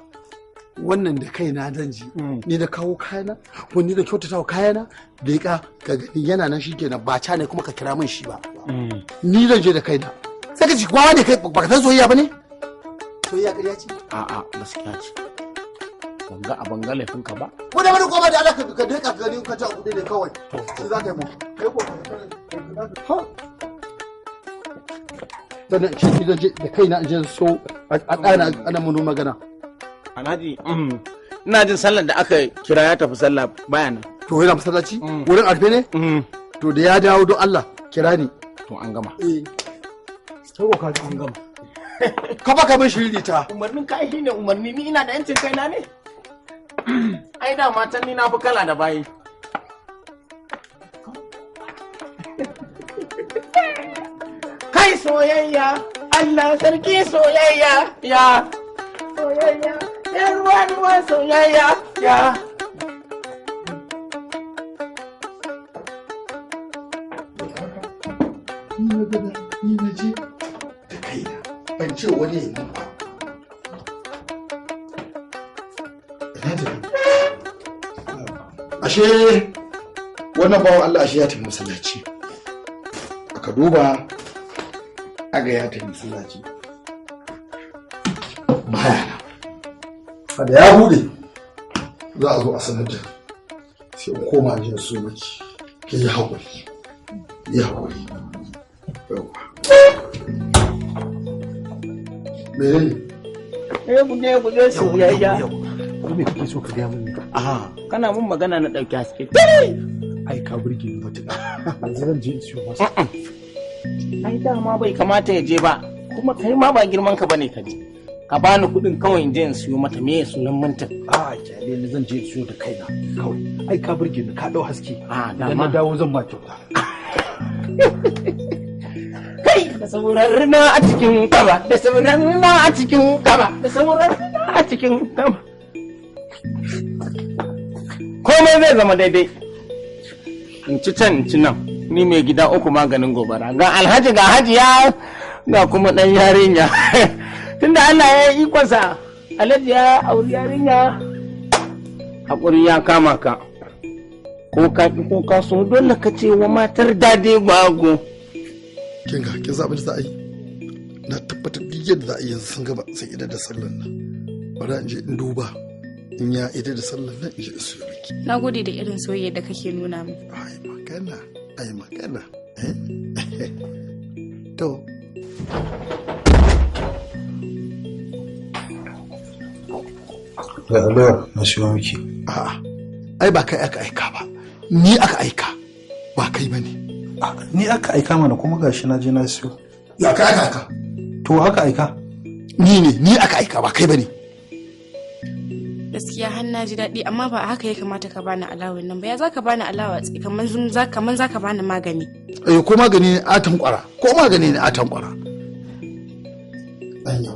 K: wannan da kaina zan ji ni da kawo kayana ko ni da kyautatawa kayana da ka gani yana nan shikenan ba ca ne kuma ka kira min shi ba ni zan je da kaina sai ka ci kwawa ne kai ba ka san soyayya ba ne soyayya ƙarya ce
U: a'a gaskiya ce banga a banga laifin ka ba
K: ko da wani goma da Allah ka dai ka gani ka ta kuɗi ne kawai sai za ka yi mu kai ko sannan shi zan je da kaina in je so a ɗana ana mun magana
U: Alhaji ina jin sallar da aka kira ya tafi sallah baya nan
K: to yana masallaci wurin arfe ne to da ya dawo don Allah kira ni
U: to an gama
K: sai ko ka an gama ka baka min shiri ta
U: umarnin kai shine umarni ni ina da yancin kaina ne ai da matan ni na fi kala da bayi kai soyayya Allah sarki soyayya ya soyayya ya ruwa soyayya ya
K: ni na je da kaina ban ce wani ya yi ba ashe wannan bawan Allah ashe ya tafi masallaci aka duba aga ya tafi masallaci baya na da ya bude za a zo a sanar da sai in koma jin su maki ke yi haƙuri yi haƙuri menene
U: buje soyayya
T: me kake so ka ga mun
U: kana mun magana na dauki haske
T: ai ka burge ni matuƙa yanzu zan je in siyo masa
U: ai dama bai kamata ya je ba kuma kai ma ba girman ka bane ka je ka bani kuɗin kawai in je in siyo mata me sunan mintin
T: a kyale ni zan je in siyo da kaina kawai ai ka burge ni ka dau haske
U: idan
T: na dawo zan ba kyauta
U: kai da sauran rina a cikin kaba da sauran rina a cikin kaba da sauran rina a cikin kaba komai zai zama daidai in ci can in ci nan ni mai gida uku maganin gobara ga alhaji ga hajiya ga kuma ɗan yarinya tunda Allah ya yi ikonsa alhaji ya auri yarinya haƙuri ya kama ka ko ka ko ka so dole ka ce wa matar dade gwago
K: kin ga kin zaɓi da za a yi na tabbatar duk yadda za a yi yanzu sun gaba sai idan da sallan nan bari in je in duba in ya idan da sallan nan in je in siyo miki
L: na gode da irin soyayya da kake nuna min
K: ai magana to
T: Allah na siyo miki
K: a'a ai ba kai aka aika ba ni aka aika ba kai bane
T: ni aka aika mana kuma gashi na je na siyo
K: ya kai aka aika
T: to aka aika
K: ni aka aika ba kai bane
L: gaskiya har na ji daɗi amma ba haka ya kamata ka bani alawar nan ba ya zaka bani alawa kaman zaka bani magani
K: ko magani ne atan kwara ko magani ne atan kwara danyo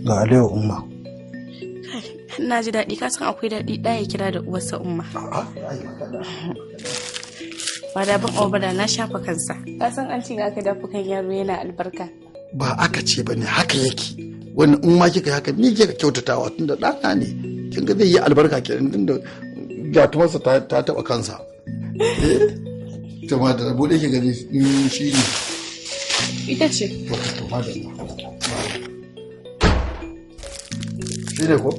T: ga alewa umma
L: na ji daɗi ka san akwai daɗi ɗaya kira da uwarsa umma ba da ban obada na shafa kansa ka san an ce aka dafa kan yaro yana albarka
K: ba aka ce ba ne haka yake wannan in ma kika haka ni kika kyautatawa tunda ɗana ne kin ga zai yi albarka kenan tunda gatumarsa ta taɓa kansa jama'a da bude ki gani shi ne
L: ita ce
K: shi ne ko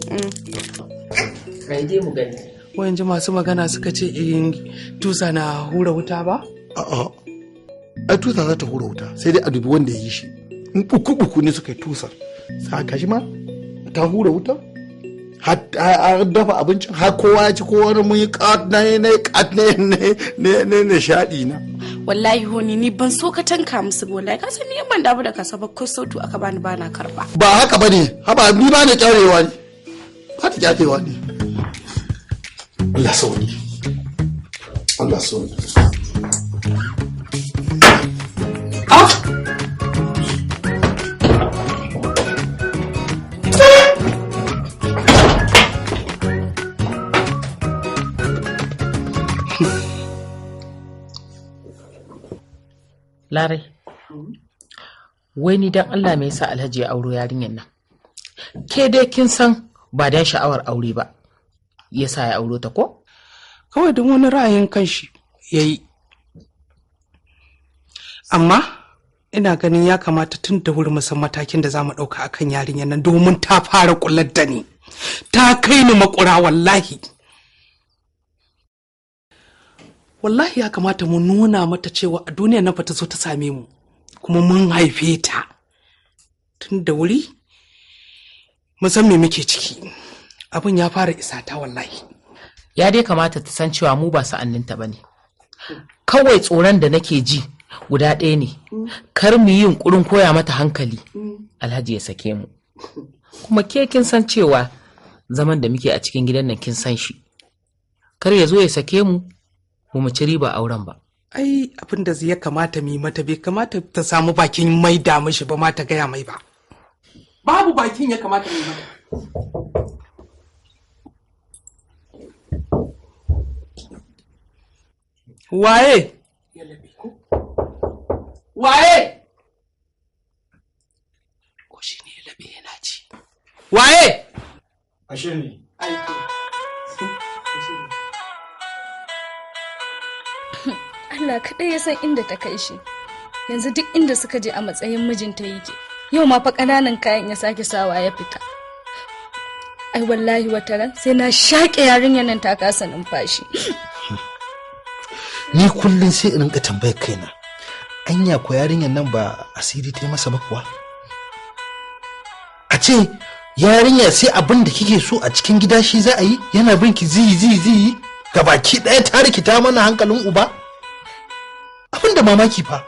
A: kai dai mu gani
S: wayan ji masu magana suka ce in tusa na hura wuta ba
K: a'a ai tusa za ta hura wuta sai dai a dubi wanda ya yi shi in buku ne suka yi tusar sa ka shi ma ta hura wuta har dafa abincin har kowa ya ci kowa mun yi kat na shaɗi na
O: wallahi honi ni ban so ka tanka musu ba wallahi ka san ni ban damu da kasa ba ko sautu aka bani bana karba
K: ba haka bane haba ni ba ne kyarewa ne ba ta kyarewa ne Allah sauri Allah sauri
A: Larai, wai ni dan Allah me yasa Alhaji ya auro yarinyar nan? Ke dai kin san ba dan sha'awar aure ba, yasa ya auro ta ko?
S: Kawai don wani ra'ayin kanshi yayi. Amma ina ganin ya kamata tun da wuri mu san matakin da zamu dauka akan yarinyar nan domin ta fara kullar da ni. Ta kai ni makura wallahi. Wallahi ya kamata mu nuna mata cewa a duniya nan fa ta zo ta same mu kuma mun haife ta tun da wuri mu san me muke ciki. Abin ya fara isa ta wallahi.
A: Ya dai kamata ta san cewa mu ba sa'anninta bane. Kawai tsoron da nake ji guda ɗaya ne, kar mu yi yunkurin koya mata hankali Alhaji ya sake mu. Kuma ke kin san cewa zaman da muke a cikin gidan nan kin san shi, kar ya zo ya sake mu mu ci riba auren ba.
S: Ai abin da zai kamata mu yi mata bai kamata ta samu bakin mai da mishi ba ma ta gaya mai ba. Babu bakin ya kamata mu yi mata. Waye? Waye? Ko shi ne ya labe yana ci. Waye?
K: Ashe ne.
V: Allah kaɗai ya san inda ta kai shi. Yanzu duk inda suka je a matsayin mijinta yake. Yau ma fa ƙananan kayan ya sake sawa ya fita. Ai wallahi wata ran sai na shaƙe yarinyar nan ta kasa numfashi.
K: Ni kullum sai in rinka tambayar kaina. Anya ko yarinyar nan ba asiri ta yi masa ba kuwa? A ce yarinya sai abin da kike so a cikin gida shi za a yi yana binki ziyi gabaki ɗaya ta rikita mana hankalin uba? Abin da mamaki fa.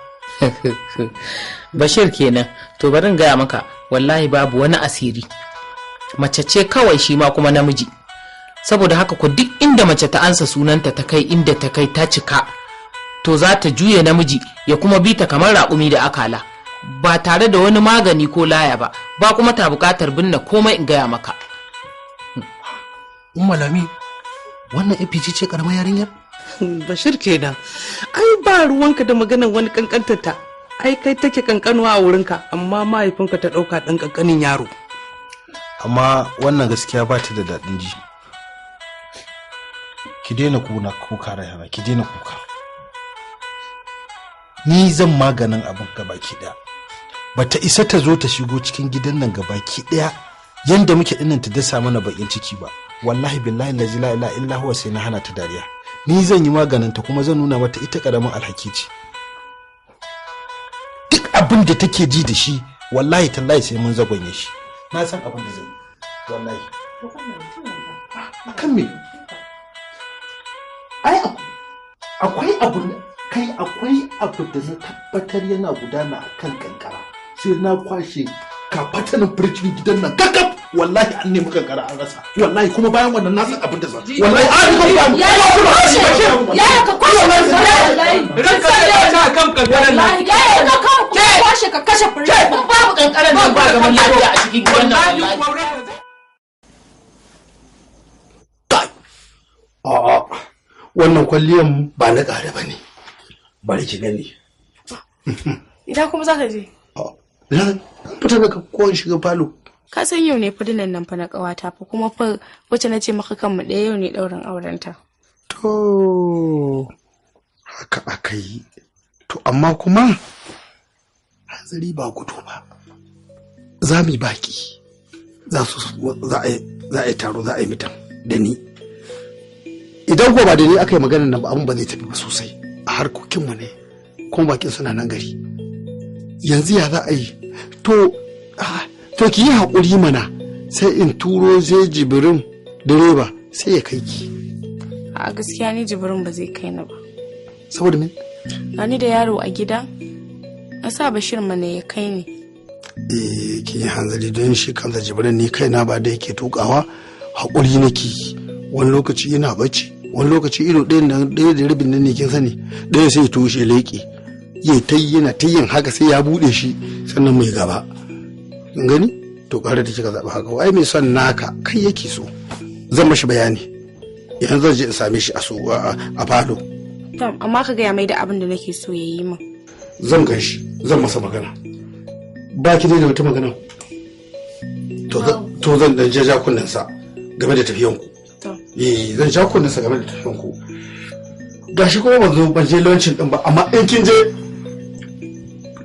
A: Bashir kenan, to bari in gaya maka wallahi babu wani asiri. Mace ce kawai shi ma kuma namiji. Saboda haka ko duk inda mace ta ansa sunanta ta kai inda ta kai ta cika, to za ta juye namiji ya kuma bi ta kamar raƙumi da akala. Ba tare da wani magani ko laya ba, ba kuma ta buƙatar binne komai in gaya maka.
K: Lami, wannan APG ce karamar yarinyar?
S: Bashir kenan. Ai ba ruwanka da maganar wani kankantarta. Ai kai take kankanuwa a wurinka, amma mahaifinka ta ɗauka ɗan kankanin yaro.
K: Amma wannan gaskiya ba ta da daɗin ji. Ki daina kuka rayana, ki daina kuka. Ni zan maganin abin gabaki ɗaya. Bata isa ta zo ta shigo cikin gidan nan gabaki ɗaya yanda muke dinnan ta dasa mana bakin ciki ba. Wallahi billahi la ilaha illa huwa sai na hana ta dariya. Ni zan yi maganin ta kuma zan nuna mata ita karamin alhaki ce. Duk abin da take ji da shi wallahi tallahi sai mun zagonye shi. Na san abin da zan yi. Wallahi. Kan me? Ai akwai abu da na tabbatar yana gudana a kan kankara. Sai na kwashe kafatanin firjin gidan nan kakaf wallahi an nemi kankara an rasa wallahi kuma bayan wannan na san abin da zan wallahi
V: ya ka kwashe wallahi
S: ranka ya ta kan kankaran nan
V: ya ka kwashe ka kashe firjin
A: babu kankaran nan ba zaman lafiya a cikin gidan nan.
K: A'a wannan kwalliyan ba na ƙara bane bari ki gani.
O: Idan kuma zaka je
K: Lan fita daga kowane shiga falo.
O: Ka san yau ne fudinan nan fa na ƙawata fa kuma fa wacce na ce maka kanmu ɗaya yau ne ɗaurin aurenta.
K: To haka aka yi. To amma kuma hanzari ba gudu ba. Za mu yi baki. Za a yi taro za a yi mitan da ni. Idan ko ba da ni aka yi maganar nan ba abun ba zai tafi ba sosai. A harkokinmu ne kuma bakin suna nan gari. Yanzu ya za a yi to ki yi haƙuri mana sai in turo zai jibirin direba sai ya kai ki.
O: A gaskiya ni jibirin ba zai kai ni ba.
K: Saboda me?
O: Gani da yaro a gida? Na sa Bashir mana ya kai ni.
K: Ki yi hanzari don shi kansa Jibrin ni kaina ba da yake tukawa haƙuri nake. Wani lokaci ina bacci, wani lokaci ido ɗaya da rabin nan ne kin sani, ɗaya sai ya toshe leƙe. Yana ta yin haka sai ya buɗe shi sannan mai gaba. Kin gani? To ƙara da kika zaɓi haka. Wai mai son naka kai yake so. Zan mashi bayani. Yanzu zan je in same shi a falo.
O: Amma ka gaya mai da abin da nake so ya yi min.
K: Zan gan shi, zan masa magana. Ba ki dai da wata magana. To zan dan ja kunnensa game da tafiyanku. Zan ja kunnensa game da tafiyanku. Gashi kuma ban je launching din ba, amma in kin je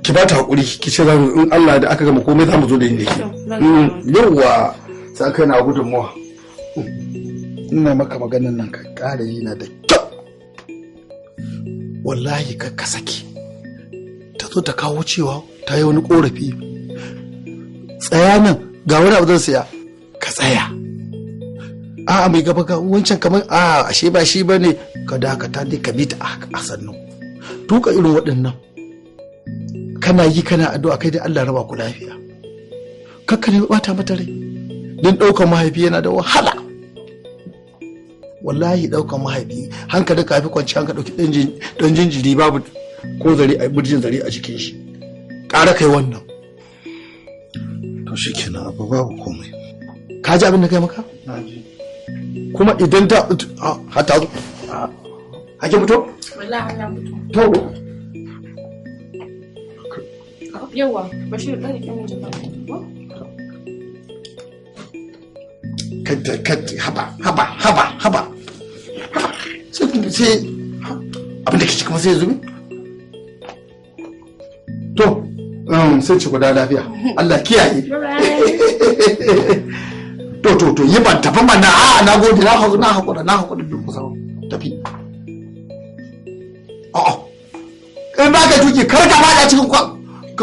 K: ki ba ta hakuri ki ce zamu in Allah da aka gama komai zamu zo da yin dake. Yawwa sai kai na gudunmuwa. Ina maka maganan nan ka ƙara yi na da kyau. Wallahi ka saki. Ta zo ta kawo cewa ta yi wani korafi. Tsaya nan ga wani abu zan siya. Ka tsaya. A'a mai gaba ga wancan kamar ashe ba shi bane, ka dakata dai ka bi ta a sannu. Tuka irin waɗannan kana yi kana addu'a kai dai Allah raba ku lafiya. Kakka ne bata mata rai. Din ɗaukar mahaifi yana da wahala. Wallahi ɗaukar mahaifi hankali ka fi kwanci hanka ɗauki ɗan jinjiri babu ko zare a burjin zare a jikin shi. Ƙara kai wannan. To shi kenan abu babu komai. Ka ji abin da kai maka? Na ji. Kuma idan ta hata zo hake fito?
O: Wallahi ya fito.
K: To
O: yawa Bashir ɗan riƙe min jaka.
K: Kadda haba sai abin da ke kuma sai ya zubi. To sai ci guda lafiya. Allah kiyaye. To yi ban tafi mana na gode na hakura duk kusa tafi. In ba ka tuki kar ka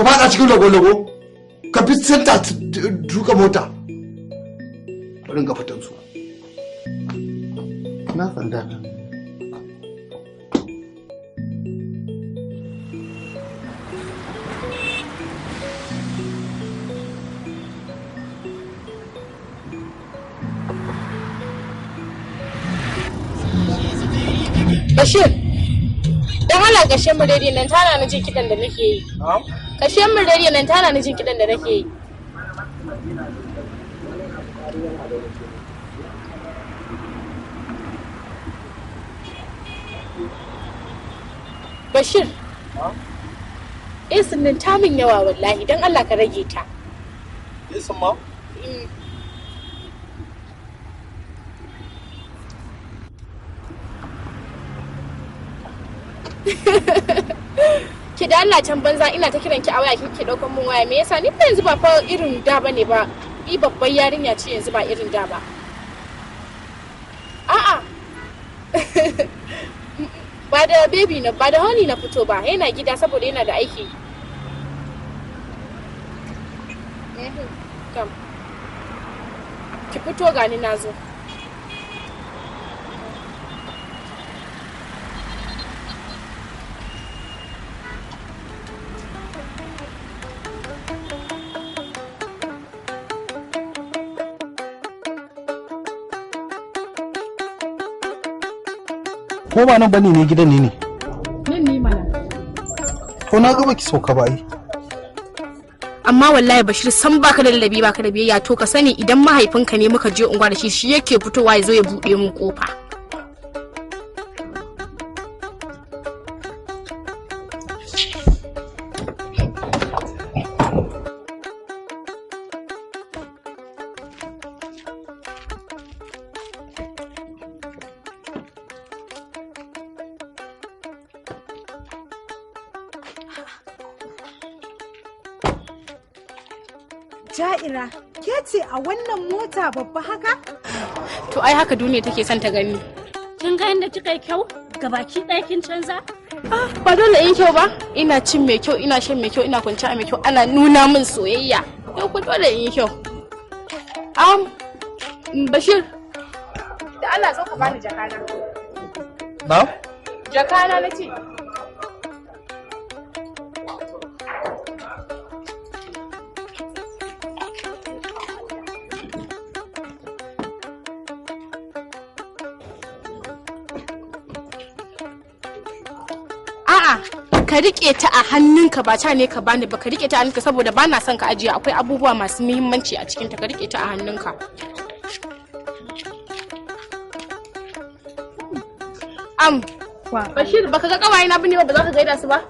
K: fada cikin lago ka fi santa tuka mota. Bari ga fitan su. Na sanda na.
L: Bashir, don Allah kashe mu rediyon nan tana na jin kiɗan da nake yi. Kashe mu rediyon nan tana na jin kiɗan da nake yi. Bashir, isin nan ta min yawa wallahi, don Allah ka rage ta.
T: Isin ma?
L: Ki da Allah can banza ina ta kiran ki a waya ki daukan mun waya, me yasa ni fa yanzu ba fa irin da bane ba, ni babbar yarinya ce yanzu ba irin da ba. A'a ba da baby na ba da honey na fito ba, yana gida saboda yana da aiki. Kam ki fito gani nazo.
K: Ko ba nan bane ne gidan ne?
L: Nan ne mana.
K: To na ga baki sauka ba yi.
L: Amma wallahi Bashir san baka da ladabi baka da biyayya, to ka sani idan mahaifinka ne muka je unguwa da shi yake fitowa ya zo ya bude mun kofa.
F: Ja'ira, ke ce a wannan mota babba haka?
L: To ai haka duniya take son ta gani.
V: Kin ga inda kika yi kyau? Gabaki ɗaya kin canza?
L: Ba dole in kyau ba. Ina cin mai kyau, ina shan mai kyau, ina kwanciya mai kyau, ana nuna min soyayya. Yau ku dole in yi kyau. Bashir, da Allah zo ka bani jakana.
K: Na?
L: Jakana na ce. ka rike ta a hannunka ba ta ne ka bani ba, ka rike ta a hannunka saboda ba na son ka ajiye, akwai abubuwa masu muhimmanci a cikin ta, ka rike ta a hannunka. Bashir baka ga kawaye na bane ba za ka gaida su ba?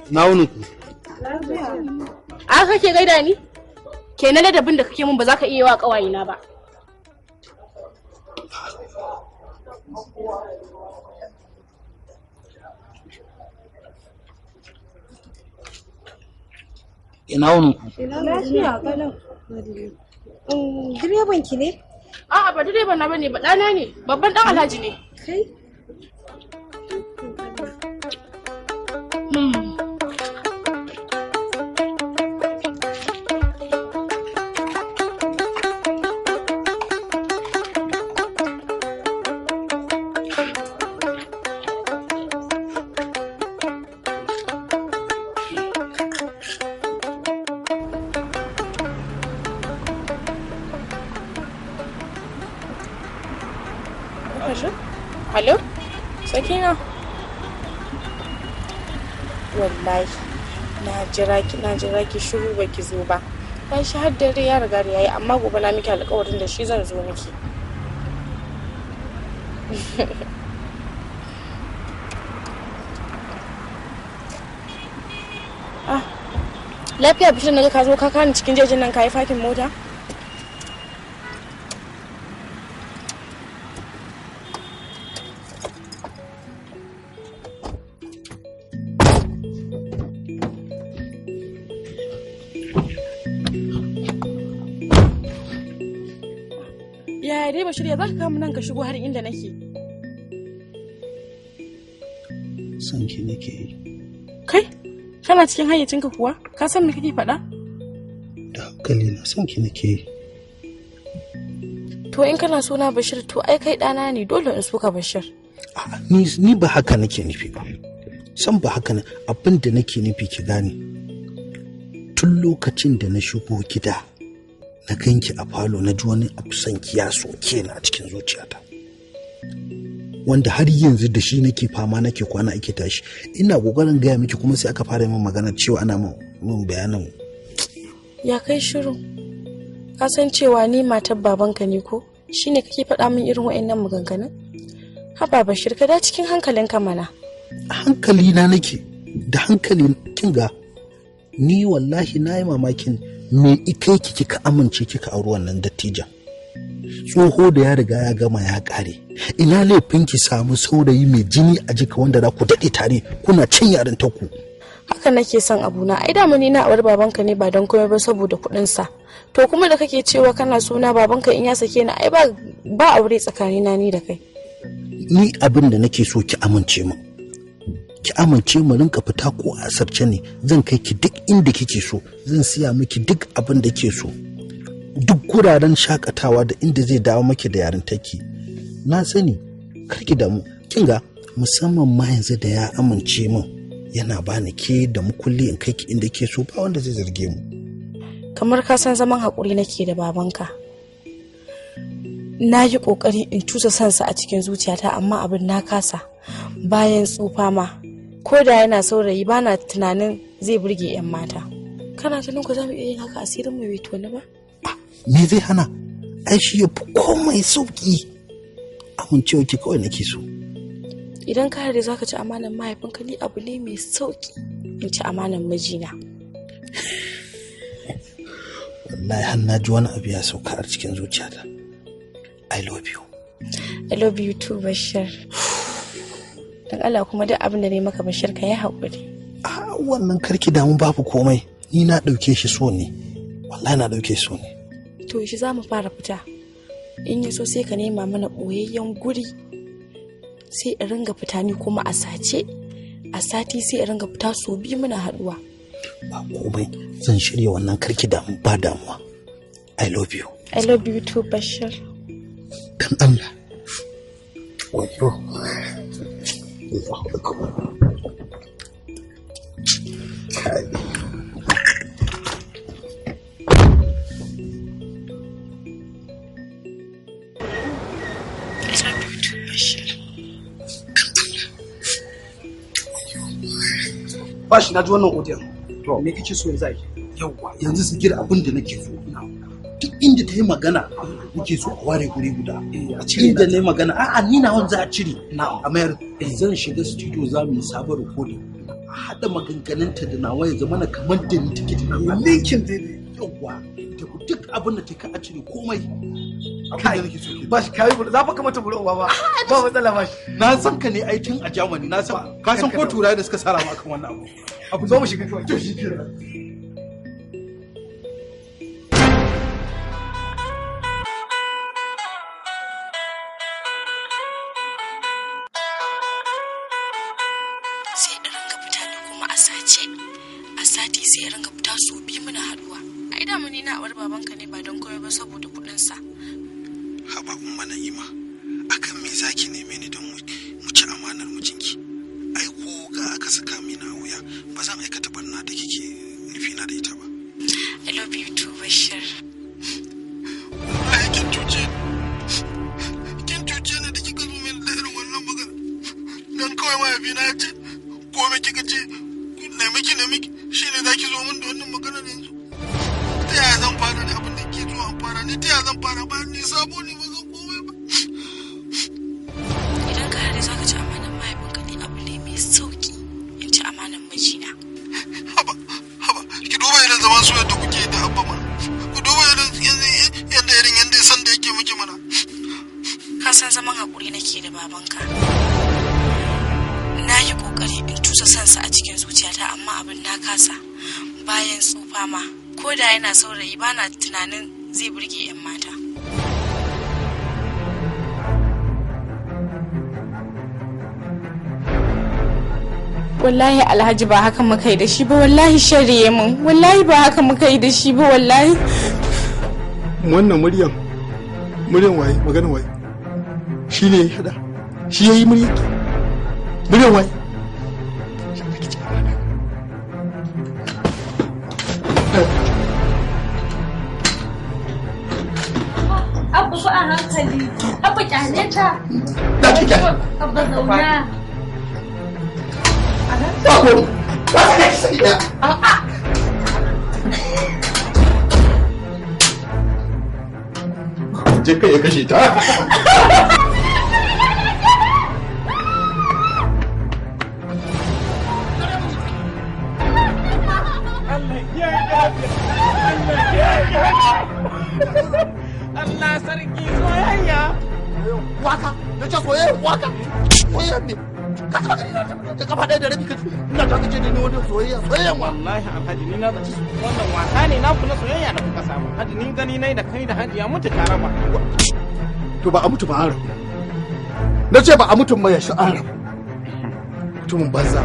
K: Na wuni ku.
L: A kake gaida ni? Kenan ladabin da kake mun ba za ka iya wa kawaye na ba.
K: Ina wuni ku.
L: Lafiya kalau.
E: Direban ki ne?
L: A'a ba direban na bane, ba dana ne, babban dan Alhaji ne.
E: Kai?
L: Hello? Sakina? Wallahi, na jira ki shiru ba ki zo ba. Kai shi har dare ya riga da yayi, amma gobe na miki alƙawarin da shi zan zo miki. Lafiya Bishir, naga ka zo ka kani cikin jejin nan, ka yi fakin mota? Yaya dai Bashir, ya za ka kama nan ka shigo har inda nake?
K: San ki nake yi.
L: Kai? Kana cikin hayyacinka kuwa? Ka san me kake faɗa?
K: Da hankali na san ki nake yi.
L: To in kana so na Bashir, to ai kai ɗana ne, dole in so ka Bashir.
K: Ni ba haka nake nufi ba. San ba haka abin da nake nufi ki gane. Tun lokacin da na shigo gida, na ganki a falo, na ji wani abu sanki ya soke na a cikin zuciyata, wanda har yanzu da shi nake fama, nake kwana ake tashi. Ina kokarin gaya miki kuma sai aka fara min magana cewa ana min bayanin.
L: Ya kai shiru, ka san cewa ni matar babanka ne ko? Shine kake faɗa min irin wa'annan maganganun? Haba Bashir, ka da cikin hankalinka mana.
K: Hankali na nake da hankali kinga. Ni wallahi na yi mamakin me ikai kika amince kika auri wannan dattijan. Tsoho da ya riga ya gama ya kare. Ina laifin ki samu saurayi mai jini a jika wanda za ku daɗe tare kuna cin yaran taku.
L: Haka nake son abuna. Ai da ni na aure babanka ne ba don komai ba saboda kuɗin sa. To kuma da kake cewa kana suna babanka in ya sake ni, ai ba aure tsakanina ni da kai.
K: Ni abin da nake so ki amince mu. Ki amince mu rinka fita ko a asarce ne, zan kai ki duk inda kike so, zan siya miki duk abin da kike so, duk guraren shakatawa da inda zai dawo miki da yarintarki. Na sani karki damu, kinga musamman ma yanzu da ya amince min yana bani ke da mukulli in kai ki inda kike so, ba wanda zai zarge mu.
L: Kamar ka san zaman hakuri nake da babanka. Na yi kokari in tusa sansa a cikin zuciyata, amma abin na kasa. Bayan tsufa ma, ko da yana saurayi, bana tunanin zai burge 'yan mata. Kana tunan ku za mu iya yin haka asirin mu bai tona ba?
K: Me zai hana? Ai shi ya fi komai sauki. Amincewa ki kawai nake so.
L: Idan ka yarda zaka ci amanan mahaifinka, ni abu ne mai sauki in ci amanan mijina.
K: Wallahi har na ji wani abu ya sauka a cikin zuciyata. I love you.
L: I love you too, Bashir. Dan Allah kuma duk abin da ne maka Bashir ka yi haƙuri.
K: Wannan karki damu, babu komai. Ni na ɗauke shi so ne. Wallahi na ɗauke so ne.
L: To shi za mu fara fita. In ya so sai ka nema mana ɓoyayyen guri. Sai in ringa fita ni kuma a sace. A sati sai in ringa fita so biyu muna haɗuwa.
K: Ba komai. Zan shirya wannan karki damu, ba damuwa. I love you.
L: I love you too, Bashir.
K: Dan Allah. Wayo. bashi na ji wannan audio to me kake so yanzu ai yawa yanzu su gira abin da nake so duk inda ta yi magana nake so a ware guri guda a cikin da ne magana a'a ni na wanda za a cire a mayar zan shiga studio za mu yi sabon recording a haɗa maganganunta da nawa ya zama na kamar da ni take da nawa linkin daidai yawa duk abin da ta ka a cire komai kai ba shi kai za fa kamata buru ba ba matsala ba shi na san ka ne ai tun a Germany na san ka san ko turai da suka sara mu akan wannan abu zo mu shiga kawai to shi kenan
L: sai in ringa fita ne kuma a sati sai in ringa fita so bi muna haduwa ai da ni na awar babanka ne ba don komai ba saboda kudin sa
D: haba umma na'ima akan me zaki neme ni don mu ci amanar mijinki ai ko ga aka saka mini a wuya ba zan aikata barna da kike nufi na da ita ba
L: I love you too Bashir
D: ai kin cuce ne da kika zo min da irin wannan magana dan kawai mahaifina ya ce ko me kika ce ne miki shine zaki zo min da wannan magana yanzu ta yaya zan fara da abin da ke zuwa fara ne ta yaya zan fara ba ni sabo ne ba zan komai ba
L: idan ka hare zaka ci amanar mahaifinka ne abu ne mai sauki in ci amanar mijina
D: haba ki duba irin zaman soyayya da kuke da abba mana ku duba irin yanda san da yake miki mana
L: ka san zaman hakuri nake da babanka na yi kokari in tusa sansa a cikin zuciyata amma abin na kasa bayan tsufa ma ko da yana saurayi bana tunanin zai burge 'yan mata wallahi alhaji ba haka muka yi da shi ba wallahi shariye mun wallahi ba haka muka yi da shi ba wallahi
K: wannan muryan waye magana waye shi ne ya hada shi ya yi muryan waye
V: Abu ba a hankali. Abu kyale ta. Abu zauna.
K: Bako, ba ka kai sai da. Je kai ya kashe ta.
U: Allah sarki soyayya.
K: Waka, na ce soyayya waka. Soyayya ne. Ka kafa ɗaya da rabi ka ina ta kace da ni wani soyayya
U: wallahi alhaji ni na zaci wannan wasa ne na kula soyayya da kuka samu haji ni gani nai da kai da haji ya mutu tare ba
K: to ba a mutu ba an rabu na ce ba a mutum ba ya shi an rabu mutumin banza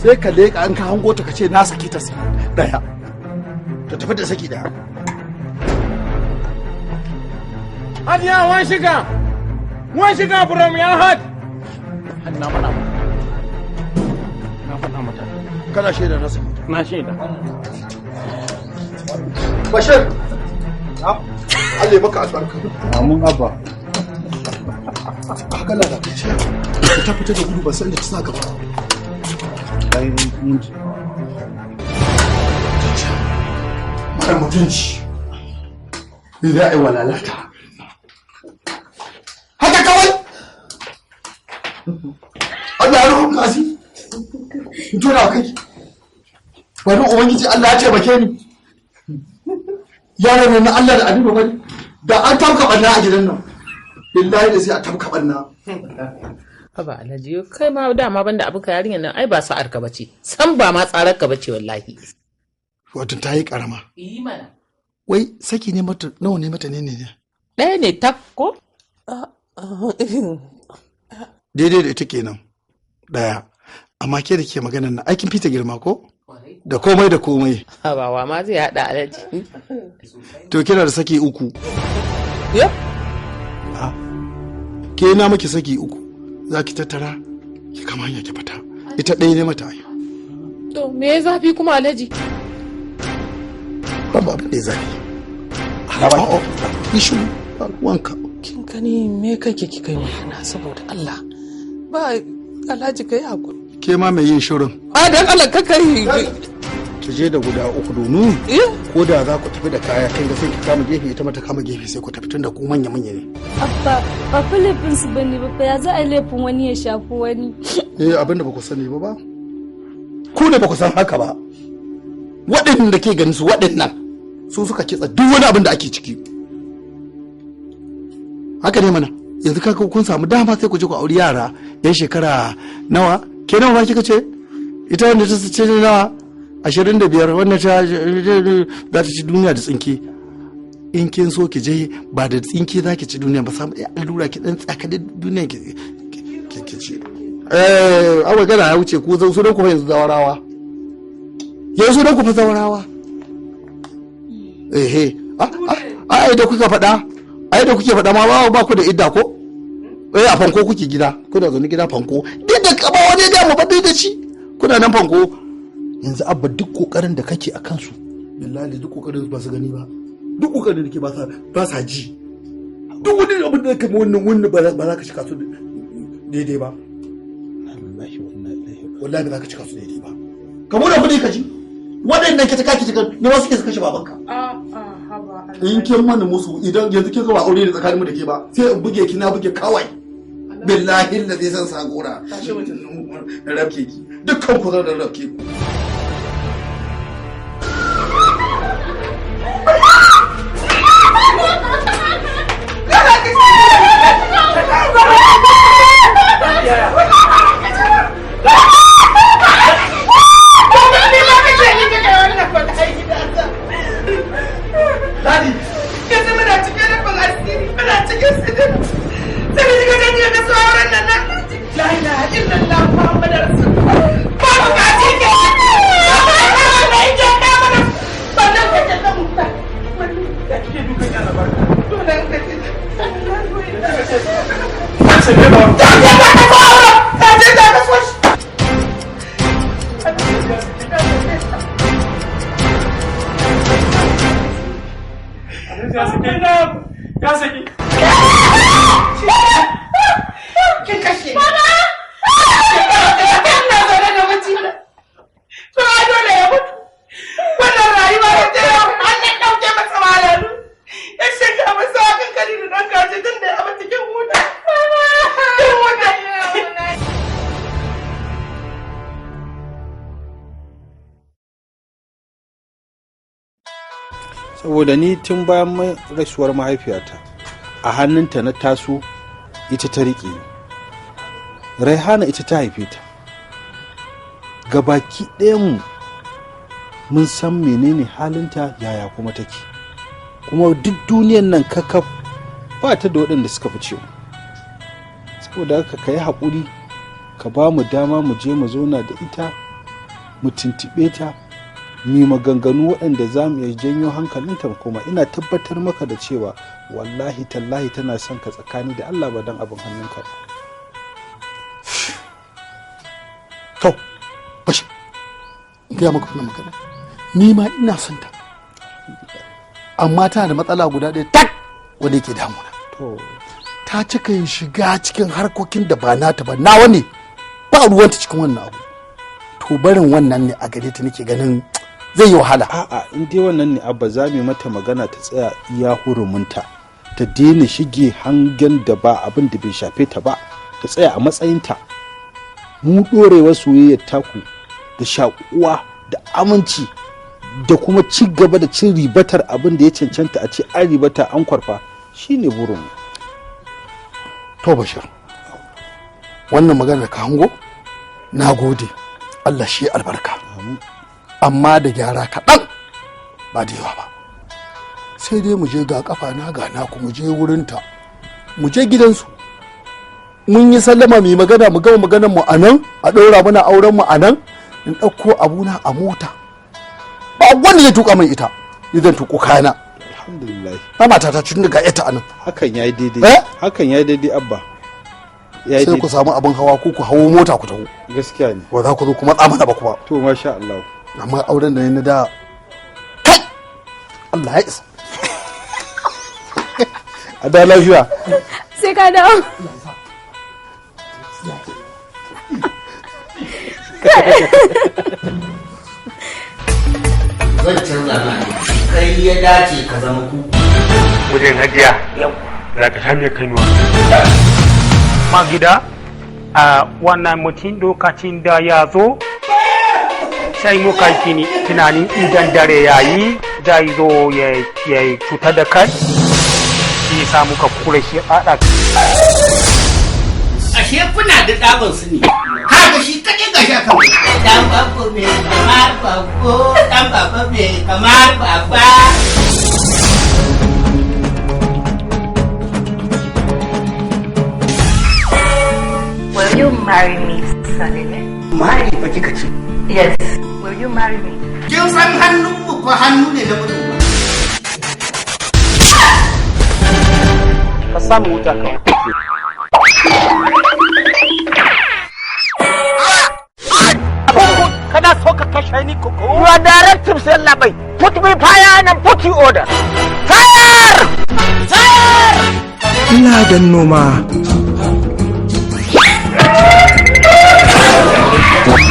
K: sai ka leƙa an ka hango ta kace na saki ta saki daya ta tafi da saki daya
U: hajiya wan shiga from ya had na faɗa mata
K: kana shaida na saki
U: na shaida
K: Bashir Allah ya maka albarka
T: amin abba
K: kana da kace ta fita da gudu ba san da ta saka ba
T: ai mun
K: mara mutunci ni za a yi walalata haka kawai Allah ya ruhu kasi mutu na kai wani ubangiji Allah ya ce bake ni yaran nan Allah da abin bane da an tabka banna a gidan nan billahi da sai a tabka banna
A: haba alhaji kai ma dama banda abu ka yarinyar nan ai ba sa'ar ka bace san ba ma tsarar ka bace wallahi
K: wato ta yi karama
A: yi mana
K: wai saki ne mata nawa ne mata ne
A: ɗaya ne tak ko
K: daidai da ita kenan daya amma ke da ke maganar na aikin fita girma ko da komai da komai
A: habawa ma zai hada alaji
K: to kina da saki uku
A: yep
K: ke na miki saki uku za ki tattara ki kama hanya ki fita ita ɗaya ne mata
A: to me ya zafi kuma alaji
K: ba abin da ya zafi ni shi wanka
S: kin gani me kake kika yi na saboda Allah ba alhaji kai hakuri
K: ke ma mai yin shirin
S: a dan Allah ka kai
K: ki je da guda 3 domin ko da za ku tafi da kaya kai da sai ki kama gefe ita mata kama gefe sai ku tafi tun da ku manya ne.
V: Abba ba fa laifin su bane ba ya za a laifin wani ya shafi wani.
K: Abinda ba ku sani ba ku ne ba ku san haka ba waɗannan da ke ganin su waɗannan su suka kitsa duk wani abin da ake ciki haka ne mana yanzu kaka kun samu dama sai ku je ku auri yara yan shekara nawa ke nawa ba kika ce ita wanda ta ce nawa 25 wannan ta za ta ci duniya da tsinke in kin so ki je ba da tsinke za ki ci duniya ba samu allura ki dan tsaka da duniya ki ci awa gana ya wuce ku zan su don ku fa yanzu zawarawa yanzu don ku fa zawarawa ai da kuka faɗa ai da kuke faɗa ma ba ku da idda ko a fanko kuke gida kuna zaune gida fanko duk da kaba wani da mu faɗi da shi kuna nan fanko yanzu abba duk kokarin da kake a kansu billahi duk kokarin ba su gani ba duk kokarin da ke ba sa ji duk wani abin da kama wannan ba za ka cika su daidai ba wallahi ba za ka cika su daidai ba kamar da kuɗi ka ji waɗannan ke ta kaki cikin ne wasu ke su kashe babanka in kin mana musu idan yanzu kin zuwa aure da tsakaninmu da ke ba sai in buge ki na buge kawai billahi da zai san sagora na rabke ki dukkan ku zan rabke ku
S: Ladi, yanzu muna cikin rufin asiri, muna cikin sidin. Sai da shiga janye da sauran nan nan. La ilaha illallah Muhammadu Rasulullah. Ba mu ka ci ke. Ba ike ka mana. Ba nan ka ce ta mutu. Ya kike duka yana ba. Dole ka ce. Ka ce ne ba. Ta ce ka ka so. Ta ce ka ka so. Ya saki. Kin kashe. Mama! Ina zaune da mijina. To a dole ya mutu. Wannan rayuwa da ta yau an nan ɗauke masa malalu. Ya shiga masa a kankani da ɗan kaji tun da ya mutu kin huta. Kin huta.
T: saboda ni tun bayan rasuwar mahaifiyata a hannunta na taso ita ta riƙe ni raihana ita ta haife ta gabaki ɗayanmu mun san menene halinta yaya kuma take kuma duk duniyan nan kakaf ba ta da waɗanda suka fi cewa saboda haka ka yi haƙuri ka ba mu dama mu je mu zauna da ita mu tuntuɓe ta mi maganganu waɗanda za mu iya janyo hankalinta kuma ina tabbatar maka da cewa wallahi tallahi tana son ka tsakani da Allah ba don abin hannunka
K: to bashi gaya maka wannan magana ni ma ina son ta amma tana da matsala guda ɗaya tak wanda yake damuna ta cika yin shiga cikin harkokin da ba nata ba nawa ne ba ruwanta cikin wannan abu to barin wannan ne a gare ta nake ganin zai yi wahala.
T: A'a in dai wannan ne abba za mu mata magana ta tsaya iya hurumunta ta daina shige hangen da ba abin da bai shafe ta ba ta tsaya a matsayinta mu ɗorewar soyayyar taku da shakuwa da aminci da kuma ci gaba da cin ribatar abin da ya cancanta a ce an ribata an kwarfa shine burinmu.
K: To Bashir wannan magana ka hango na gode Allah shi albarka. Amma da gyara kaɗan ba da yawa ba sai dai mu je ga kafa na ga na ku mu je wurinta mu je gidansu mun yi sallama mu yi magana mu gama maganar mu anan a ɗaura mana auren mu anan in ɗauko abuna a mota ba wanda zai tuka min ita ni zan tuko kayana
T: alhamdulillah
K: na matata tun daga ita anan
T: hakan yayi daidai hakan yayi daidai abba
K: sai ku samu abin hawa ko ku hawo mota ku taho
T: gaskiya ne
K: ba za ku zo kuma tsamana ba kuma
T: to masha Allah
K: amma auren da na da kai Allah ya isa
T: a da lafiya
V: sai ka dawo
Q: Zan canza ma kai ya dace ka zama ku.
R: Wajen hajiya. Za ka same kanuwa.
E: Ma gida, a wannan mutum lokacin da ya zo, sai muka yi tunanin idan dare ya yi zai zo ya cuta da kai, shi sa muka kure shi a ɗaki.
Q: Ashe kuna da ɗaban su ne, haka shi kaɗai ga sha kawai. Dan bako mai kamar bako, dan baba mai kamar baba.
H: Will you marry me, Salile?
Q: Marry fa kika ce?
H: Yes. Will you marry me?
Q: Kin san hannun mu fa hannu ne na mutum.
E: Ka samu wuta kawai. Kana so ka kashe ni koko? You are directive sai labai. Put me fire and put you order. Fire! Fire!
M: Ladan noma.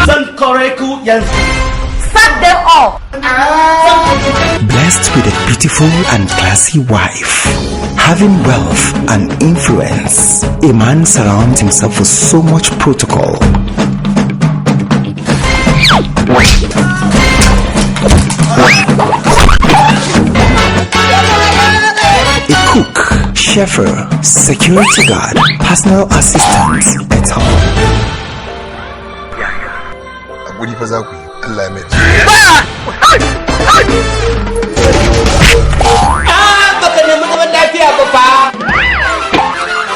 Q: Zan kore ku yanzu.
H: Sack them all.
M: Blessed with a beautiful and classy wife, having wealth and influence, a man surrounds himself with so much protocol. A cook, chauffeur, security guard, personal assistant, et al.
K: Guri fa za ku yi Allah ya mai.
Q: Baka nemi zaman lafiya ba fa.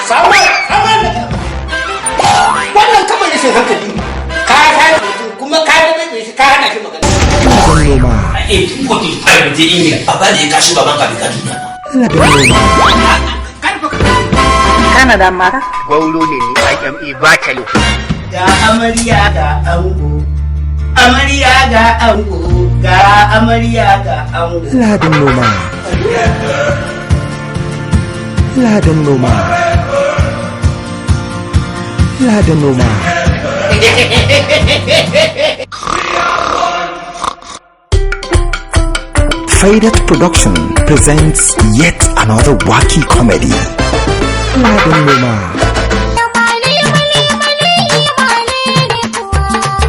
Q: Sawan. Wannan kamar rashin hankali. Ka hana mutum kuma ka rabe shi ka hana shi magana. Ko ki fara je Ingila. Baba ne ka shi baban ka bi ka duniya.
H: Kana da mata?
Q: Gauro ne ni IME Bakalo. Ga amarya ga ango. Amarya ga ango. Ga amarya ga ango.
M: Ladan noma. Ladan noma. Ladan noma. Faded Production presents yet another wacky comedy. Ladan noma.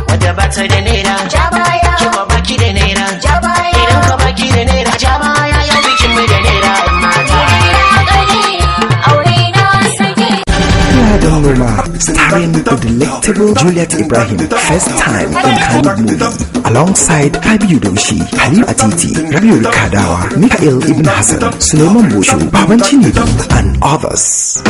N: Wadda ba ta da naira, ki ba baki da naira, idan ka baki da naira, jabaya yau bikin mu da naira mata.
M: Ladan noma, starring the delectable Juliet Ibrahim, first time in Hollywood movie, alongside Rabiu Doshi, Halim Atiti, Rabiu Rikadawa, Mikael Ibn Hassan, Suleiman Bosho, Baban Chinedu, and others.